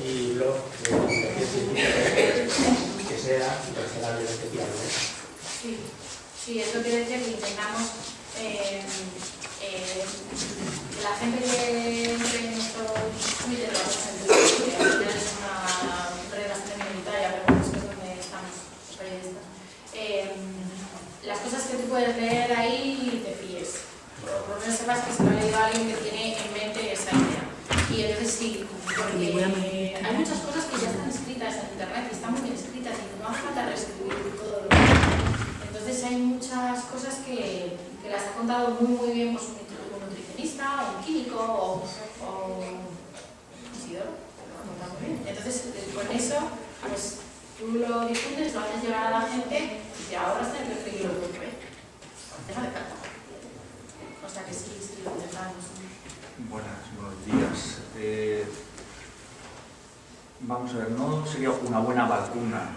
Speaker 12: y blog de comunicación científica que sea razonablemente fiable.
Speaker 1: Sí, eso quiere decir que intentamos que la gente que entre en nuestro Twitter, lo hacemos en Twitter, al final es una red bastante minoritaria, pero bueno, es donde estamos los periodistas. Las cosas que tú puedes leer ahí te fíes. Por lo menos sepas que se lo ha leído alguien que tiene en mente esa idea. Y entonces sí, porque hay muchas cosas que ya están escritas en internet y están muy bien escritas y no hace falta reescribir todo lo que hay. Entonces hay muchas cosas que las ha contado muy bien pues, un nutricionista, un químico o Isidoro. Entonces con eso pues tú lo difundes, lo haces llegar a la gente y ahora has tenido que escribirlo tú, ¿eh? Antes no de falta. O sea que sí, lo intentamos.
Speaker 13: Buenos días. Vamos a ver, ¿no sería una buena vacuna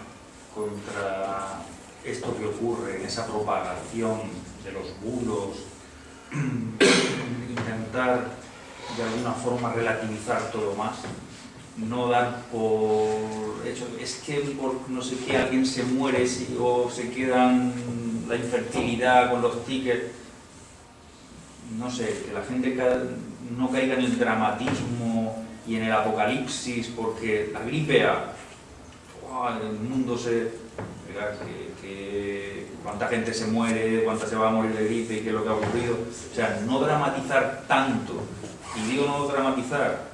Speaker 13: contra esto que ocurre, en esa propagación de los bulos, intentar de alguna forma relativizar todo más? No dar por hecho, es que por no sé qué alguien se muere o se quedan la infertilidad con los tickets, no sé, que la gente no caiga en el dramatismo y en el apocalipsis porque la gripe A, el mundo se... que cuánta gente se muere, cuánta se va a morir de gripe y qué es lo que ha ocurrido. O sea, no dramatizar tanto, y digo no dramatizar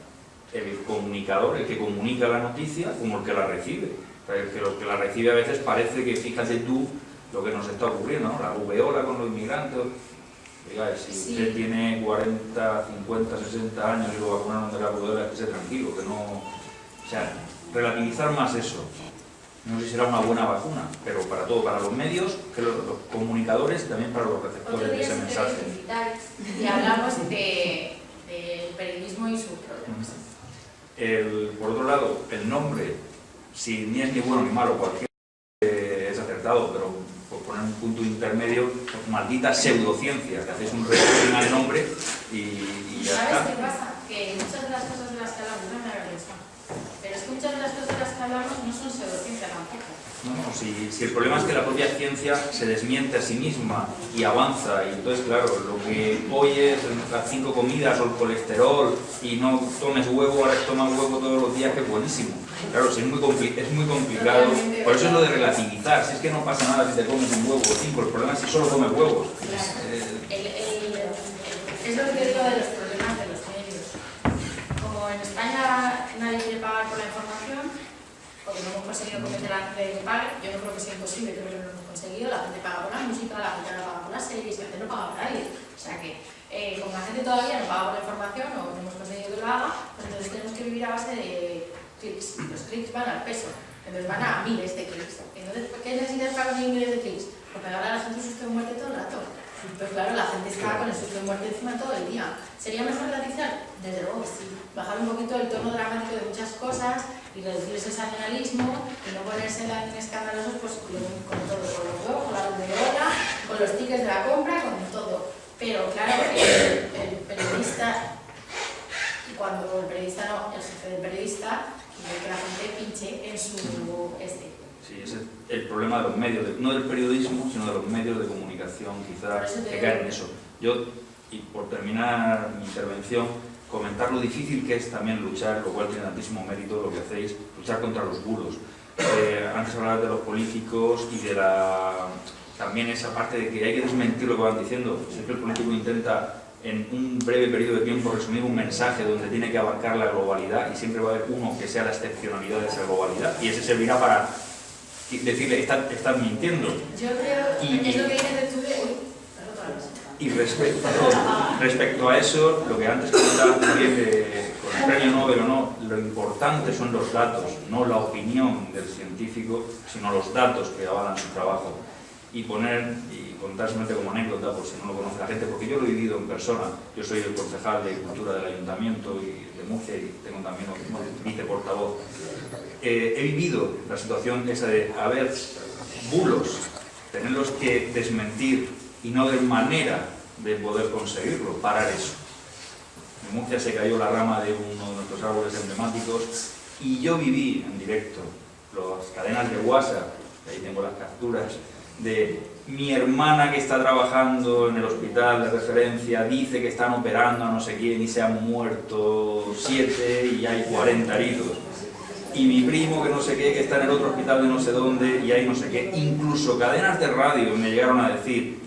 Speaker 13: el comunicador, el que comunica la noticia, como el que la recibe. O sea, el que la recibe a veces parece que, fíjate tú, lo que nos está ocurriendo, ¿no? La rubeola con los inmigrantes. Oiga, si usted tiene 40, 50, 60 años y lo vacunaron de la rubeola, esté tranquilo, que no... O sea, relativizar más eso. No sé si será una buena vacuna, pero para todo, para los medios, que los comunicadores, también para los receptores de ese mensaje.
Speaker 1: Y hablamos del periodismo y sus problemas.
Speaker 13: Por otro lado, el nombre, si ni es ni bueno ni malo, cualquier es acertado, pero por poner un punto intermedio, maldita pseudociencia, que hacéis un resumen al nombre y ya está.
Speaker 1: ¿Sabes qué pasa? Que muchas de las cosas de las que hablamos, no me da vergüenza, pero es que muchas de las cosas de las que hablamos no son pseudociencia tampoco.
Speaker 13: No, si el problema es que la propia ciencia se desmiente a sí misma y avanza, y entonces, claro, lo que oyes, las 5 comidas o el colesterol y no tomes huevo, ahora tomas huevo todos los días, que es buenísimo. Claro, si es muy complicado, por eso es lo de relativizar, si es que no pasa nada si te comes un huevo o 5, el problema es si solo comes huevos.
Speaker 1: es lo que te digo de los problemas de los medios. Como en España nadie quiere pagar por la información, porque no hemos conseguido convencer a la gente de que pague, yo no creo que sea imposible, creo que no lo hemos conseguido, la gente paga por la música, la gente no paga por las series, la gente no paga por nadie. O sea que, como la gente todavía no paga por la información o no hemos conseguido que lo haga, pues entonces tenemos que vivir a base de clics. Los clics van al peso, entonces van a miles de clics. Entonces, ¿qué necesitas para conseguir miles de clics? Pues pegarle a la gente un susto de muerte todo el rato. Pues claro, la gente está con el susto de muerte encima todo el día. ¿Sería mejor gratizar? Desde luego que sí. Bajar un poquito el tono dramático de muchas cosas y reducir ese sensacionalismo y no ponerse tan escandalosos pues, con todo, con los juegos, con la banderola, con los tickets de la compra, con todo. Pero claro, el periodista, cuando el periodista no, el jefe del periodista, quiere que la gente pinche en su
Speaker 13: Sí, ese es el problema de los medios, no del periodismo, sino de los medios de comunicación, quizás, que caen en eso. Yo, y por terminar mi intervención, comentar lo difícil que es también luchar, lo cual tiene tantísimo mérito lo que hacéis, luchar contra los bulos. Antes hablabas de los políticos y de también esa parte de que hay que desmentir lo que van diciendo. Siempre el político intenta en un breve periodo de tiempo resumir un mensaje donde tiene que abarcar la globalidad y siempre va a haber uno que sea la excepcionalidad de esa globalidad y ese servirá para decirle, estás mintiendo.
Speaker 1: Yo creo que es lo que dices de tú de...
Speaker 13: Y respecto a eso, lo que antes comentaba también con el premio Nobel o no, lo importante son los datos, no la opinión del científico, sino los datos que avalan su trabajo. Y contar simplemente como anécdota, por si no lo conoce la gente, porque yo lo he vivido en persona. Yo soy el concejal de Cultura del Ayuntamiento y de Murcia y tengo también viceportavoz. He vivido la situación esa de haber bulos, tenerlos que desmentir y no haber manera de poder conseguirlo, parar eso. En Murcia se cayó la rama de uno de nuestros árboles emblemáticos y yo viví en directo las cadenas de WhatsApp, ahí tengo las capturas, de mi hermana que está trabajando en el hospital de referencia, dice que están operando a no sé quién y se han muerto 7 y hay 40 heridos. Y mi primo que no sé qué, que está en el otro hospital de no sé dónde y hay no sé qué. Incluso cadenas de radio me llegaron a decir,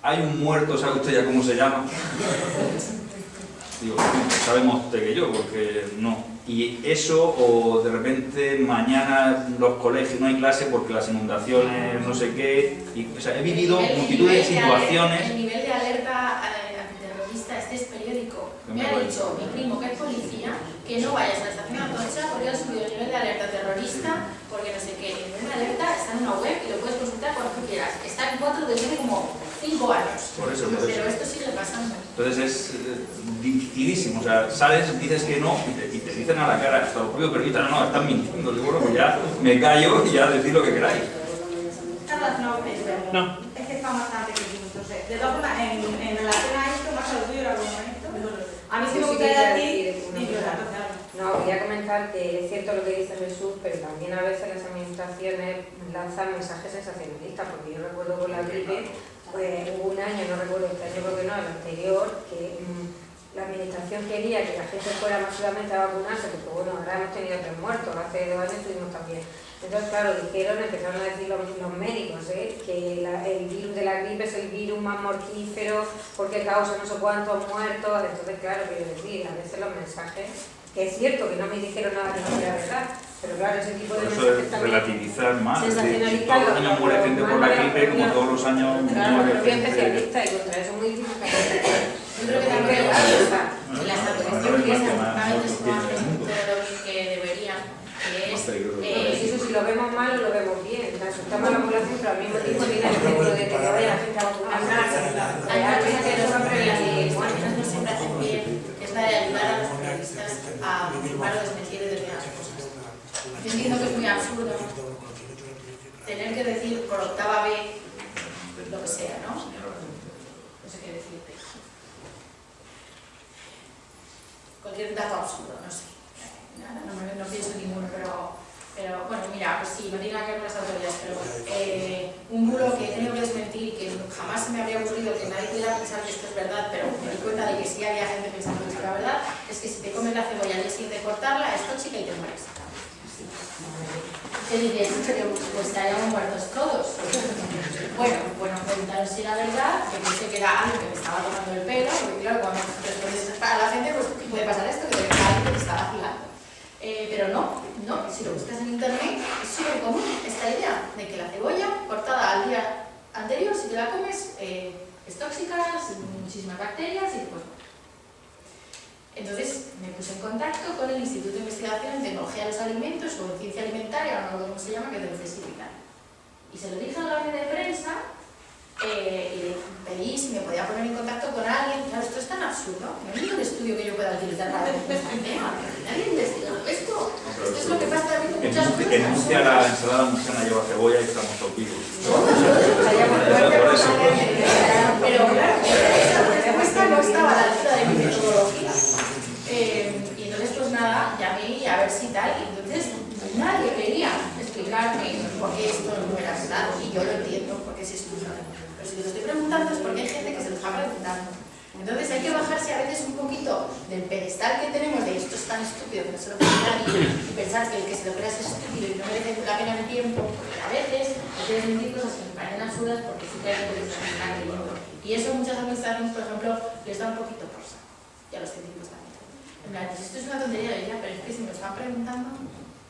Speaker 13: hay un muerto, ¿sabe usted ya cómo se llama? Digo, sabemos usted que yo, porque no. Y eso, o de repente mañana los colegios no hay clase porque las inundaciones, no sé qué. O sea, he vivido multitud de situaciones.
Speaker 1: El nivel de alerta antiterrorista, este es periódico. Me ha dicho mi primo, que es policía, que no vayas a la estación de Atocha porque ha subido el nivel de alerta terrorista, porque no sé qué. El nivel de alerta está en una web y lo puedes consultar cuando tú quieras. Está en 4 desde hace como 5 años.
Speaker 13: Por eso.
Speaker 1: Pero esto sigue pasando.
Speaker 13: Entonces es dificilísimo, o sea, sales, dices que no y te dicen a la cara, hasta los propios periodistas, no, están mintiendo. Digo, bueno, pues ya me callo y ya decid lo que queráis.
Speaker 5: No, es que estamos bastante distintos. De todas formas, en relación a esto, más a lo tuyo, a mí sí me gustaría decir...
Speaker 6: No, quería comentar que es cierto lo que dice Jesús, pero también a veces las administraciones lanzan mensajes sensacionalistas, porque yo recuerdo con la gripe, pues hubo un año, no recuerdo este año creo que no, el anterior, que la administración quería que la gente fuera masivamente a vacunarse, porque bueno, ahora hemos tenido 3 muertos, hace 2 años tuvimos también. Entonces, claro, empezaron a decir los médicos, que el virus de la gripe es el virus más mortífero porque causa no sé cuántos muertos. Entonces, claro, quiero decir, a veces los mensajes, que es cierto que no me dijeron nada que no era verdad, pero claro, ese tipo de mensajes también...
Speaker 13: Relativizar más, es decir, todos los años muere gente por la gripe, como todos los años muere gente...
Speaker 6: especialista y contra eso muy difícil.
Speaker 1: Yo creo que también las administraciones que deberían,
Speaker 6: eso si lo vemos mal o lo vemos bien, asustamos a la población, pero al mismo tiempo tiene el efecto de que vaya la gente a vacunarse.
Speaker 1: Hay una cosa que no siempre hacen bien, es la de ayudar a los periodistas a confirmar o desmentir determinadas cosas. Yo entiendo que es muy absurdo tener que decir por octava vez lo que sea, ¿no? No sé qué decirte. Cualquier dato absurdo, no sé. No pienso en ninguno, pero bueno, mira, pues sí, no tiene nada que ver con las autoridades, pero un bulo que he tenido que desmentir, que jamás se me habría ocurrido que nadie pudiera pensar que esto es verdad, pero me di cuenta de que sí había gente pensando que esto era verdad, es que si te comes la cebolla al día siguiente de cortarla, es tóxica y te mueres.
Speaker 3: ¿Qué dices? Pues estaríamos muertos todos. Bueno, preguntaron si era verdad, que pensé que era algo que me estaba tomando el pelo, porque claro, cuando respondes a la gente, pues puede pasar esto, que de verdad alguien te está vacilando. Pero no, si lo buscas en internet, es súper común esta idea de que la cebolla cortada al día anterior, si te la comes, es tóxica, sin muchísimas bacterias y pues no. Entonces me puse en contacto con el Instituto de Investigación en Tecnología de los Alimentos o en Ciencia Alimentaria, no me acuerdo cómo se llama, que es de CSIC. Y se lo dije a la red de prensa y le pedí si me podía poner en contacto con alguien. Claro, esto es tan absurdo. No hay ningún estudio que yo pueda utilizar para este tema. ¿Nadie ha investigado esto? Esto es lo que pasa también con muchas cosas.
Speaker 13: Enuncia la ensalada murciana lleva cebolla y estamos todos vivos.
Speaker 3: Pero claro, esa respuesta no estaba a la altura de mi metodología. Y entonces pues nada, llamé y a ver si tal. Y entonces nadie quería explicarme por qué esto no era verdad. Y yo lo entiendo, porque es estúpido. Pero si lo estoy preguntando es porque hay gente que se lo está preguntando. Entonces hay que bajarse a veces un poquito del pedestal que tenemos de esto es tan estúpido que no se lo puede nadie y pensar que el que se lo crea es estúpido y no merece la pena el tiempo, porque a veces hay que desmentir cosas que me parecen absurdas porque sí que hay gente que se lo está creyendo. Y eso muchas administraciones, por ejemplo, les da un poquito por saco. Y a los científicos también. En plan, esto es una tontería de ella, pero es que si me lo están preguntando...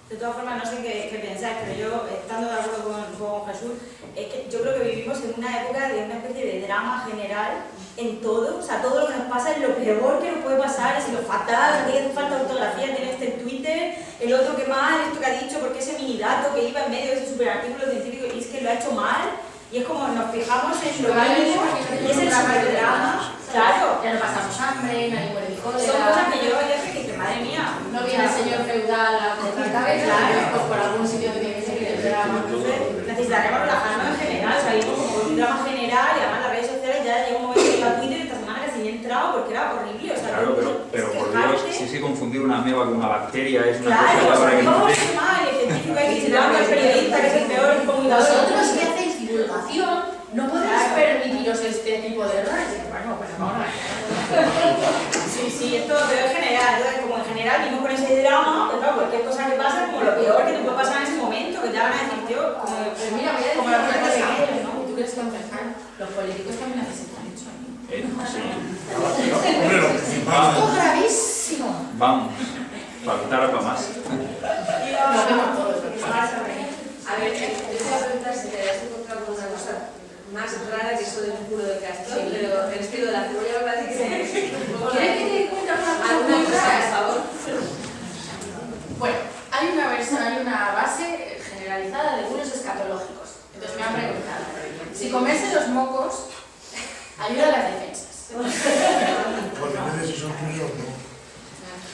Speaker 5: De todas formas, no sé qué pensáis, pero yo, estando de acuerdo con Jesús, es que yo creo que vivimos en una época de una especie de drama general en todo. O sea, todo lo que nos pasa es lo peor que nos puede pasar, es lo fatal, que falta ortografía, tiene este en Twitter, el otro que mal, esto que ha dicho, porque ese mini dato que iba en medio de ese superartículo científico y es que lo ha hecho mal. Y es como nos fijamos en lo mínimo y es el superdrama. Claro.
Speaker 3: Ya no pasamos hambre, nadie muere de cólera.
Speaker 5: Son cosas que yo ya sé que madre mía.
Speaker 3: No viene el señor feudal a cortar cabeza, pues por algún sitio que tiene que ser el drama.
Speaker 5: Entonces necesitaremos relajarnos en general, o sea, hay como un drama general y además las redes sociales ya llega un momento que iba a Twitter esta semana que se había entrado porque era horrible. O sea,
Speaker 13: claro, pero por Dios, si es que confundir una ameba con una bacteria es una
Speaker 5: cosa
Speaker 13: ya para que no te...
Speaker 5: mal, el científico hay que se llama el periodista que es el peor comunicador.
Speaker 3: Vosotros que hacéis divulgación no podéis permitiros este tipo de errores. Bueno, ahora.
Speaker 5: Sí, esto es general. Entonces, como en general vimos con ese drama, claro, cualquier cosa que pasa es como lo peor que te puede pasar en ese momento, que te van a decir, tío, como,
Speaker 3: pues mira, voy a decir una cosa, ¿no? Tú que eres concejal, los políticos también necesitan mucho.
Speaker 13: Sí.
Speaker 3: Esto es gravísimo.
Speaker 13: Vamos, faltara para más.
Speaker 3: Lo vemos todos.
Speaker 6: A ver, yo te voy a preguntar si te has encontrado con una cosa más rara que eso del culo de Castro, pero el estilo de la cebolla me parece que se...
Speaker 3: ¿Quieres que te cuente
Speaker 6: alguna cosa, por favor?
Speaker 3: Bueno, hay una base generalizada de bulos escatológicos. Entonces me han preguntado, si comerse los mocos ayuda a las defensas.
Speaker 14: Porque a veces si son tuyos, no.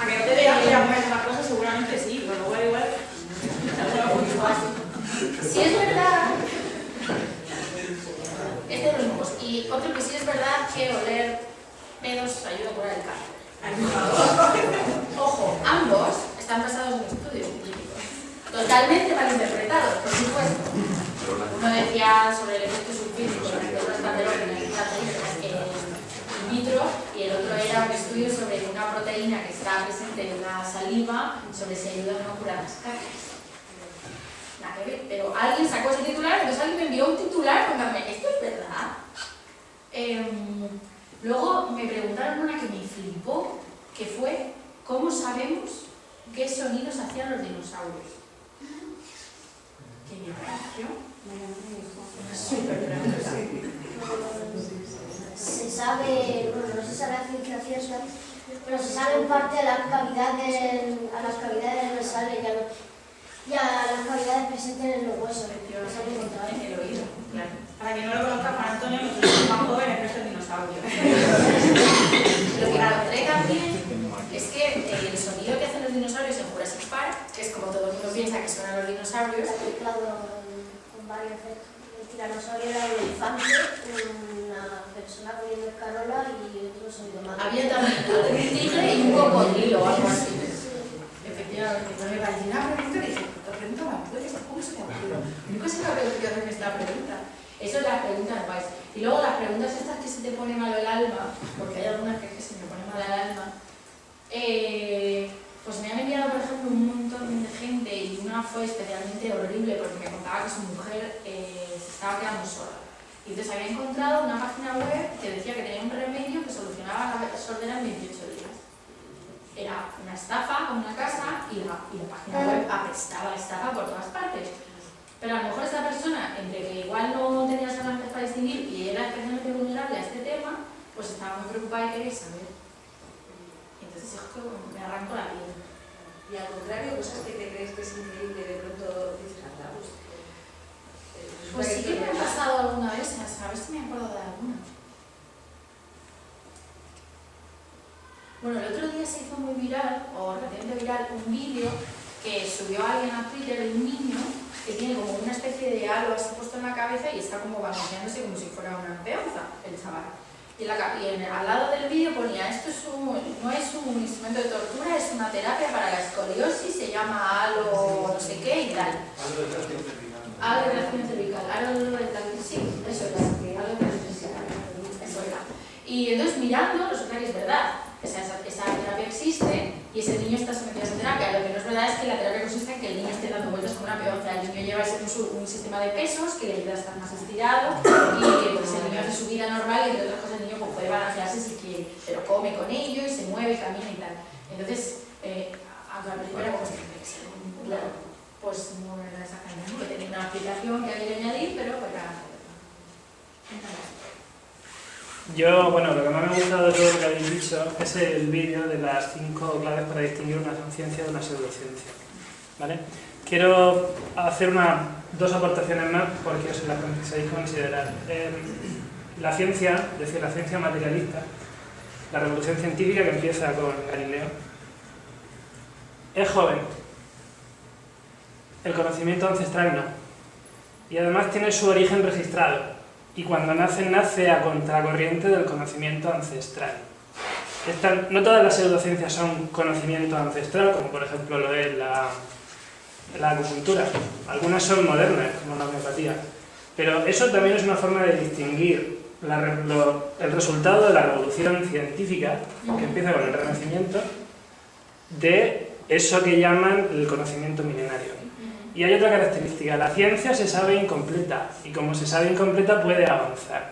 Speaker 5: A que no te veas ir a comer más cosas, seguramente sí, pero igual.
Speaker 3: Si es verdad, este de los mocos. Y otro que sí es verdad que oler pedos ayuda a curar el cáncer. Ojo, ambos están basados en estudios científicos. Totalmente malinterpretados, por supuesto. Uno decía sobre el efecto sulfídico de las células cancerígenas in vitro y el otro era un estudio sobre una proteína que está presente en la saliva sobre si ayuda o no a curar las caries. Nada que ver, pero alguien sacó ese titular, entonces alguien me envió un titular contándome, ¿esto es verdad? Luego me preguntaron una que me flipó, que fue, ¿cómo sabemos qué sonidos hacían los dinosaurios? Que me pareció súper graciosa.
Speaker 15: Se sabe, bueno, no se sabe a ciencia cierta, pero se sabe en parte a las cavidades nasales y a las cavidades presentes en los huesos. Se han encontrado
Speaker 3: en el oído, claro.
Speaker 5: Para quien no lo conozca, Juan Antonio, nosotros más jóvenes que estos dinosaurios.
Speaker 3: Lo que encontré también es que el sonido que hacen los dinosaurios en Jurassic Park, que es como todo el mundo piensa que suenan los dinosaurios,
Speaker 15: está mezclado con varios efectos. El tiranosaurio era un elefante, una persona comiendo escarola y otro sonido más.
Speaker 3: Había también un tigre y un cocodrilo o algo así. Efectivamente, no me pareció una pregunta que dije, ¿te pregunta más? ¿Cómo se te ocurrió? Nunca se me ha preguntado hacerme esta pregunta. Eso es las preguntas guays. Y luego las preguntas estas que se te pone malo el alma, porque hay algunas que se me pone mal el alma, Pues me han enviado, por ejemplo, un montón de gente y una fue especialmente horrible porque me contaba que su mujer se estaba quedando sola. Y entonces había encontrado una página web que decía que tenía un remedio que solucionaba la sordera en 28 días. Era una estafa con una casa y la página web apestaba la estafa por todas partes. Pero a lo mejor esta persona, entre que igual no tenía las herramientas para distinguir y era especialmente vulnerable a este tema, pues estaba muy preocupada y quería saber. Entonces es que me arranco la vida.
Speaker 6: Y al contrario, cosas que te crees que es increíble, de pronto dices, anda,
Speaker 3: pues sí que me ha pasado alguna vez, a ver si me acuerdo de alguna. Bueno, el otro día se hizo muy viral, o relativamente viral, un vídeo que subió alguien a Twitter de un niño que tiene como una especie de halo así puesto en la cabeza y está como balanceándose como si fuera una peonza, el chaval. Y al lado del vídeo ponía, esto no es un instrumento de tortura, es una terapia para la escoliosis, se llama halo no sé qué y tal. Halo de reacción cervical, sí, eso era, halo de reacción cervical, eso era. Y entonces mirando, resulta que es verdad, esa terapia existe y ese niño está sometido a esa terapia. Lo que no es verdad es que la terapia consiste en que el niño esté dando vueltas como una peonza. El niño lleva un sistema de pesos que le ayuda a estar más estirado y que pues, el niño hace su vida normal y entre otras cosas el niño pues, puede balancearse si quiere, pero come con ello y se mueve, camina y tal. Entonces, aunque al principio era como claro, pues no era exactamente que tenía una aplicación que había que añadir, pero para...
Speaker 2: Yo, bueno, lo que más me ha gustado de todo lo que habéis dicho es el vídeo de las 5 claves para distinguir una ciencia de una pseudociencia, ¿vale? Quiero hacer dos aportaciones más porque os las pensáis considerar. La ciencia, es decir, la ciencia materialista, la revolución científica que empieza con Galileo, es joven. El conocimiento ancestral no. Y además tiene su origen registrado. Y cuando nace a contracorriente del conocimiento ancestral. No todas las pseudociencias son conocimiento ancestral, como por ejemplo lo es la acupuntura. Algunas son modernas, como la homeopatía. Pero eso también es una forma de distinguir el resultado de la revolución científica, que empieza con el Renacimiento, de eso que llaman el conocimiento milenario. Y hay otra característica, la ciencia se sabe incompleta, y como se sabe incompleta puede avanzar.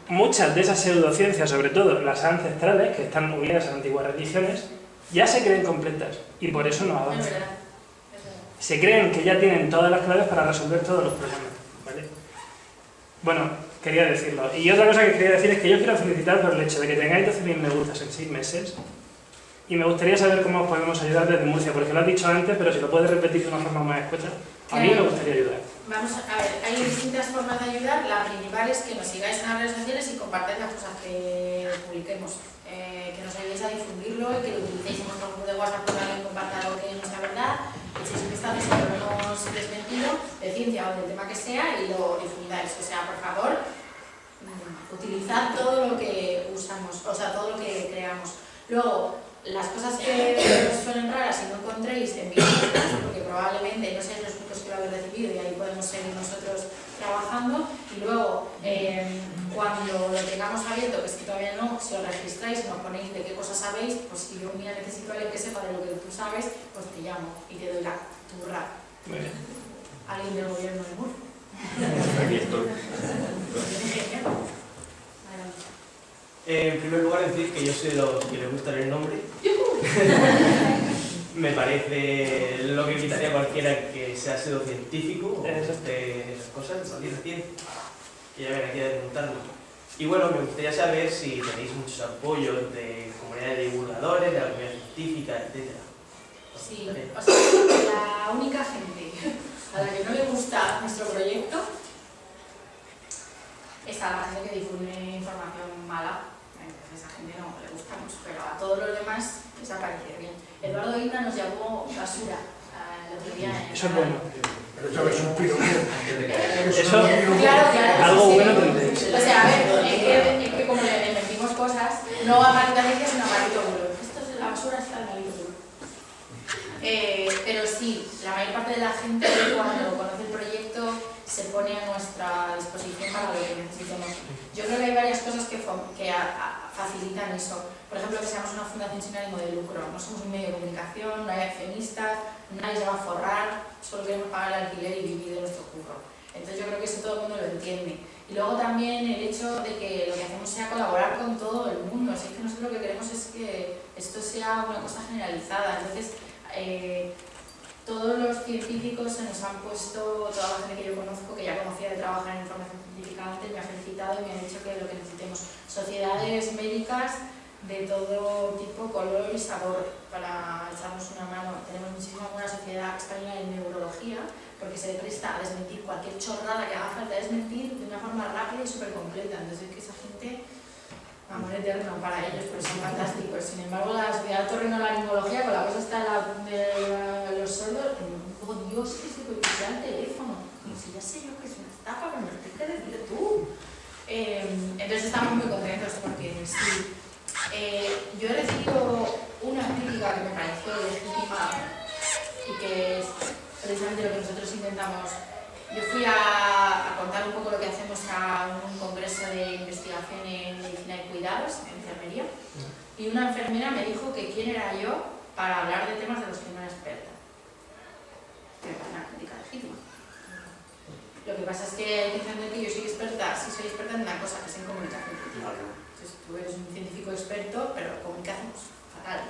Speaker 2: Muchas de esas pseudociencias, sobre todo las ancestrales, que están unidas a antiguas religiones, ya se creen completas, y por eso no avanzan. Se creen que ya tienen todas las claves para resolver todos los problemas, ¿vale? Bueno, quería decirlo. Y otra cosa que quería decir es que yo quiero felicitar por el hecho de que tengáis 12.000 me gustas en 6 meses, y me gustaría saber cómo os podemos ayudar desde Murcia, porque lo has dicho antes, pero si lo puedes repetir de una forma más escueta, a mí me gustaría ayudar.
Speaker 3: Vamos a ver, hay distintas formas de ayudar. La principal es que nos sigáis en las redes sociales y compartáis las cosas que publiquemos, que nos ayudéis a difundirlo y que lo utilicéis en vuestro grupo de WhatsApp cuando alguien comparta algo que no sea verdad, echéis un vistazo si lo hemos desmentido, de ciencia o del tema que sea, y lo difundáis. O sea, por favor, utilizad todo lo que usamos, o sea, todo lo que creamos. Luego, las cosas que os suenen raras y no encontréis, enviadlas, porque probablemente no sean los únicos que lo habéis recibido y ahí podemos seguir nosotros trabajando. Y luego, cuando lo tengamos abierto, que es que todavía no, si os registráis y nos ponéis de qué cosas sabéis, pues si yo mira, necesito a alguien que sepa de lo que tú sabes, pues te llamo y te doy la turra.
Speaker 2: Muy bien.
Speaker 3: Alguien del gobierno de Murcia.
Speaker 13: Aquí estoy.
Speaker 16: En primer lugar, decir que yo soy de los que les gusta el nombre. Me parece lo que quitaría cualquiera que sea pseudocientífico o esté esas cosas, maldita ciencia, que ya ven aquí a desmontarlo. Y bueno, me gustaría saber si tenéis muchos apoyos de comunidades de divulgadores, de la comunidad científica, etc.
Speaker 3: Sí, o sea, la única gente a la que no le gusta nuestro proyecto es a la gente que difunde información mala. A esa gente no le gustamos, pero a todos los demás les ha parecido bien. Eduardo Ibra nos llamó basura el otro día.
Speaker 2: Eso es bueno.
Speaker 14: Pero eso es un piropo.
Speaker 2: Eso,
Speaker 3: claro,
Speaker 2: algo
Speaker 3: sí.
Speaker 2: bueno tendréis.
Speaker 3: O sea, a ver, es que como le metimos cosas, no a Maldita Ciencia, sino a Maldito Bulo. Esto es la basura, está el Maldito Bulo. Pero sí, la mayor parte de la gente cuando conoce el proyecto se pone a nuestra disposición para lo que necesitemos. Yo creo que hay varias cosas que facilitan eso. Por ejemplo, que seamos una fundación sin ánimo de lucro, no somos un medio de comunicación, no hay accionistas, nadie se va a forrar, solo queremos pagar el alquiler y vivir de nuestro curro. Entonces yo creo que eso todo el mundo lo entiende. Y luego también el hecho de que lo que hacemos sea colaborar con todo el mundo. Así que nosotros lo que queremos es que esto sea una cosa generalizada. Entonces, todos los científicos se nos han puesto, toda la gente que yo conozco, que ya conocía de trabajar en información científica antes, me ha felicitado y me ha dicho que lo que necesitemos, sociedades médicas de todo tipo, color y sabor, para echarnos una mano. Tenemos muchísima buena sociedad española en neurología, porque se le presta a desmentir cualquier chorrada que haga falta desmentir de una forma rápida y súper completa. Entonces, que esa gente, amor eterno para ellos, porque son fantásticos. Sin embargo, la sociedad otorrinolaringología, con la cosa está de los sordos, oh Dios, que se puede quitar el teléfono. Como si ya sé yo que es una estafa, pero me lo tienes que decir tú. Entonces, estamos muy contentos porque sí. Yo he recibido una crítica que me pareció legítima y que es precisamente lo que nosotros intentamos. Yo fui a contar un poco lo que hacemos a un congreso de investigación en medicina y cuidados, en enfermería, y una enfermera me dijo que quién era yo para hablar de temas de los que no era experta. Que me parece una crítica legítima. Lo que pasa es que hay que entender que yo soy experta, sí soy experta en una cosa, que es en comunicación científica. Entonces tú eres un científico experto, pero comunicamos fatal.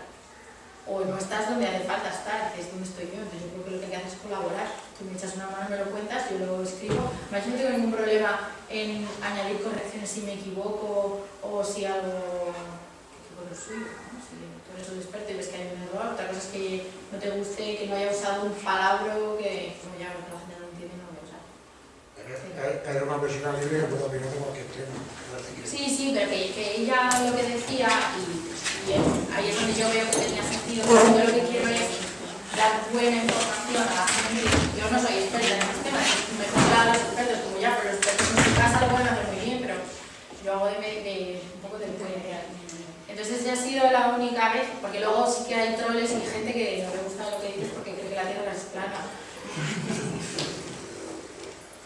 Speaker 3: O no estás donde hace falta estar, que es donde estoy yo. Entonces yo creo que lo que hay que hacer es colaborar. Tú me echas una mano, me lo cuentas, yo lo escribo. Además, yo no tengo ningún problema en añadir correcciones si me equivoco o si algo es suyo, ¿no? Si tú eres un experto y ves que hay un error, otra cosa es que no te guste, que no haya usado un palabra que como ya la gente no entiende, no lo voy a usar.
Speaker 14: Era una persona libre que puede opinar de cualquier tema.
Speaker 3: Sí, sí, pero que ella lo que decía, y ahí es donde yo veo que tenía sentido, porque yo lo que quiero es dar buena información a la gente. Yo no soy experta en estos temas, mejor que a los expertos, como ya, pero los expertos en su casa lo pueden hacer muy bien, pero yo hago de un poco de puente. Entonces ya ha sido la única vez, porque luego sí que hay troles y gente que no le gusta lo que dices porque cree que la Tierra es plana.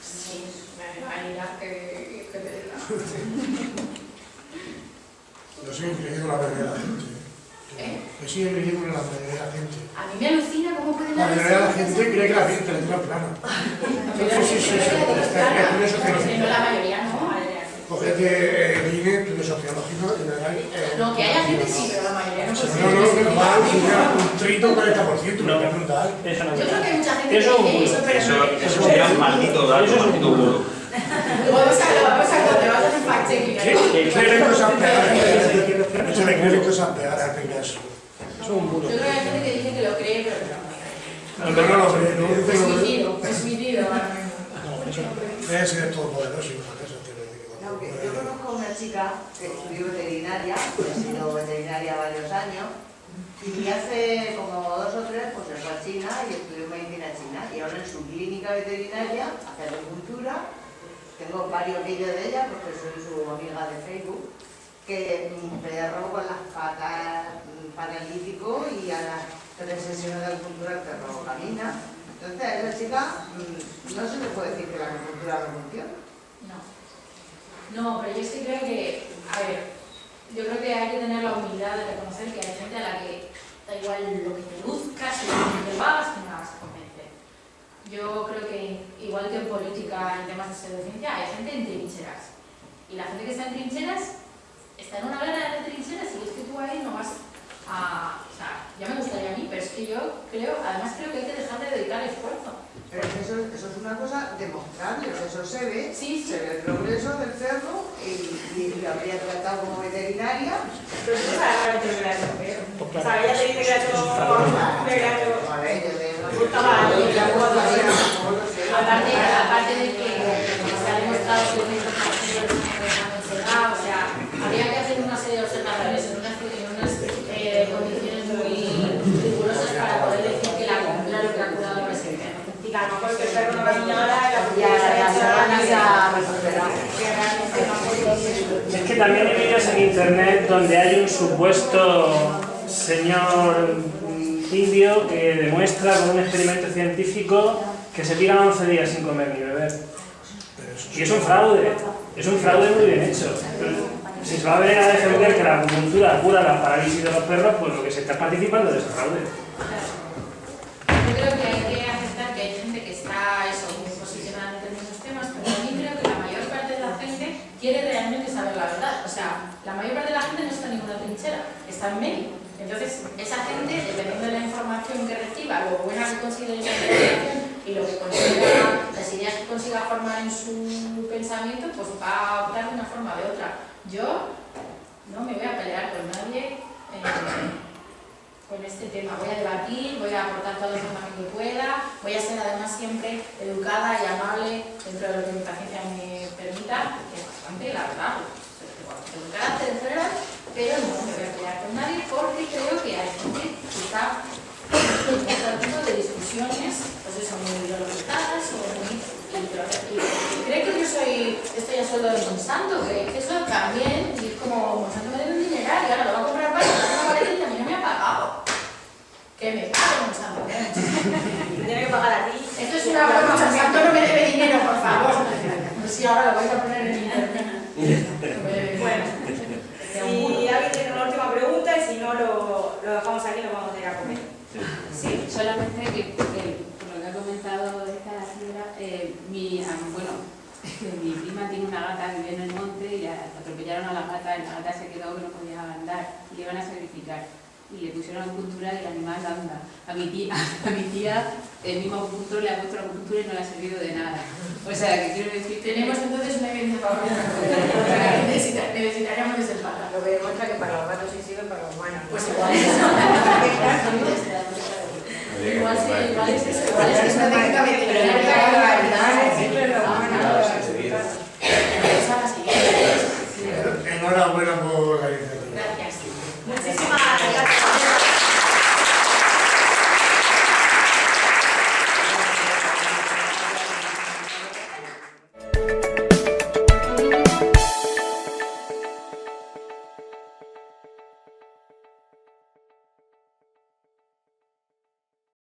Speaker 3: Sí, hay que pedirla.
Speaker 14: Yo sigo creyendo la mayoría de la gente. Yo sigo creyendo la mayoría de la gente.
Speaker 3: A mí me alucina cómo pueden
Speaker 14: La mayoría de la gente cree que la Tierra es plana.
Speaker 3: No, la mayoría no.
Speaker 14: Cogete el INE, estudio sociológico,
Speaker 3: no, que haya gente sí, pero la mayoría no.
Speaker 14: No, va un 30 o 40%, no me preguntar.
Speaker 3: Yo creo que hay mucha gente que dice eso, pero
Speaker 13: eso sería un maldito dato, un maldito puro.
Speaker 3: Vamos a hacer un fact-checking.
Speaker 14: Eso le creo que es a pegar a pegar eso.
Speaker 3: Yo creo que hay gente que dice que lo cree, pero no.
Speaker 14: Pero no lo cree,
Speaker 3: es suicidio ahora mismo.
Speaker 14: Debe ser todopoderoso.
Speaker 17: Yo conozco a una chica que estudió veterinaria, que ha sido veterinaria varios años, y hace como 2 o 3 pues se fue a China y estudió medicina china, y ahora en su clínica veterinaria hace agricultura. Tengo varios vídeos de ella porque soy su amiga de Facebook, que un perro con las patas paralítico y a las 3 sesiones de agricultura el perro camina. Entonces a esa chica no se le puede decir que la agricultura no funciona.
Speaker 3: No, pero yo sí creo que, a ver, yo creo que hay que tener la humildad de reconocer que hay gente a la que da igual lo que te luzcas y lo que te hagas, que no la vas a convencer. Yo creo que, igual que en política, en temas de pseudociencia, hay gente en trincheras. Y la gente que está en trincheras está en una guerra de trincheras y es que tú ahí no vas a... O sea, ya me gustaría a mí, pero es que yo creo, además creo que hay que dejar de dedicar esfuerzo.
Speaker 17: Pero eso es una cosa demostrable, eso se ve,
Speaker 3: sí.
Speaker 17: Se ve el progreso del cerdo y lo habría tratado como veterinaria.
Speaker 5: Pero eso es algo que me o sea, ella te dice que era todo...
Speaker 3: Aparte de que se ha demostrado que el método o sea, habría que hacer una serie de observaciones en unas condiciones muy rigurosas para poder decir que la lo que ha curado no es el perro.
Speaker 5: Y que a lo mejor que el perro no caminara y
Speaker 2: Es que también hay vídeos en internet donde hay un supuesto señor indio que demuestra con un experimento científico que se tira 11 días sin comer ni beber. Y es un fraude muy bien hecho. Si se va a venir a defender que la acupuntura cura la parálisis de los perros, pues lo que se está participando de ese fraude.
Speaker 3: Yo creo que hay que aceptar que hay gente que está muy posicionada en esos temas, pero a mí creo que la mayor parte de la gente quiere realmente saber la verdad. O sea, la mayor parte de la gente no está en ninguna trinchera, está en medio. Entonces, esa gente, dependiendo de la información que reciba, lo buena que considere esa información y lo que consiga, las ideas que consiga formar en su pensamiento, pues va a optar de una forma o de otra. Yo no me voy a pelear con nadie con este tema. Voy a debatir, voy a aportar toda la información que pueda, voy a ser además siempre educada y amable dentro de lo que mi paciencia me permita, que es bastante, la verdad. Tengo un carácter en general, pero no me voy a pelear con nadie porque creo que hay gente que está en otro tipo de discusiones, pues eso, muy ideologizadas o muy... Y creo que yo estoy a sueldo de Monsanto, que eso también, y es como Monsanto me debe un dineral y ahora lo va a comprar para una pared y a mí no me ha pagado. Que me pague Monsanto,
Speaker 5: Te tiene que pagar a ti.
Speaker 3: Esto es una broma, Monsanto no me debe dinero, por favor. Pues sí, ahora lo vais a poner en internet.
Speaker 5: Bueno, si alguien tiene una última pregunta y si no lo dejamos aquí, nos vamos a ir a comer.
Speaker 18: Sí, solamente que por lo que ha comentado esta señora, mi prima tiene una gata que vive en el monte y atropellaron a la gata y la gata se quedó que no podía andar y le iban a sacrificar y le pusieron acupuntura y el animal anda. A mi tía el mismo acupuntor le ha puesto la acupuntura y no le ha servido de nada. O sea, que quiero decir,
Speaker 3: tenemos entonces una evidencia para que necesitaríamos desde el pata.
Speaker 6: Lo que demuestra que para los gatos sí sirve, para los humanos.
Speaker 3: Pues igual es eso. Igual es eso, igual es que es una técnica veterinaria.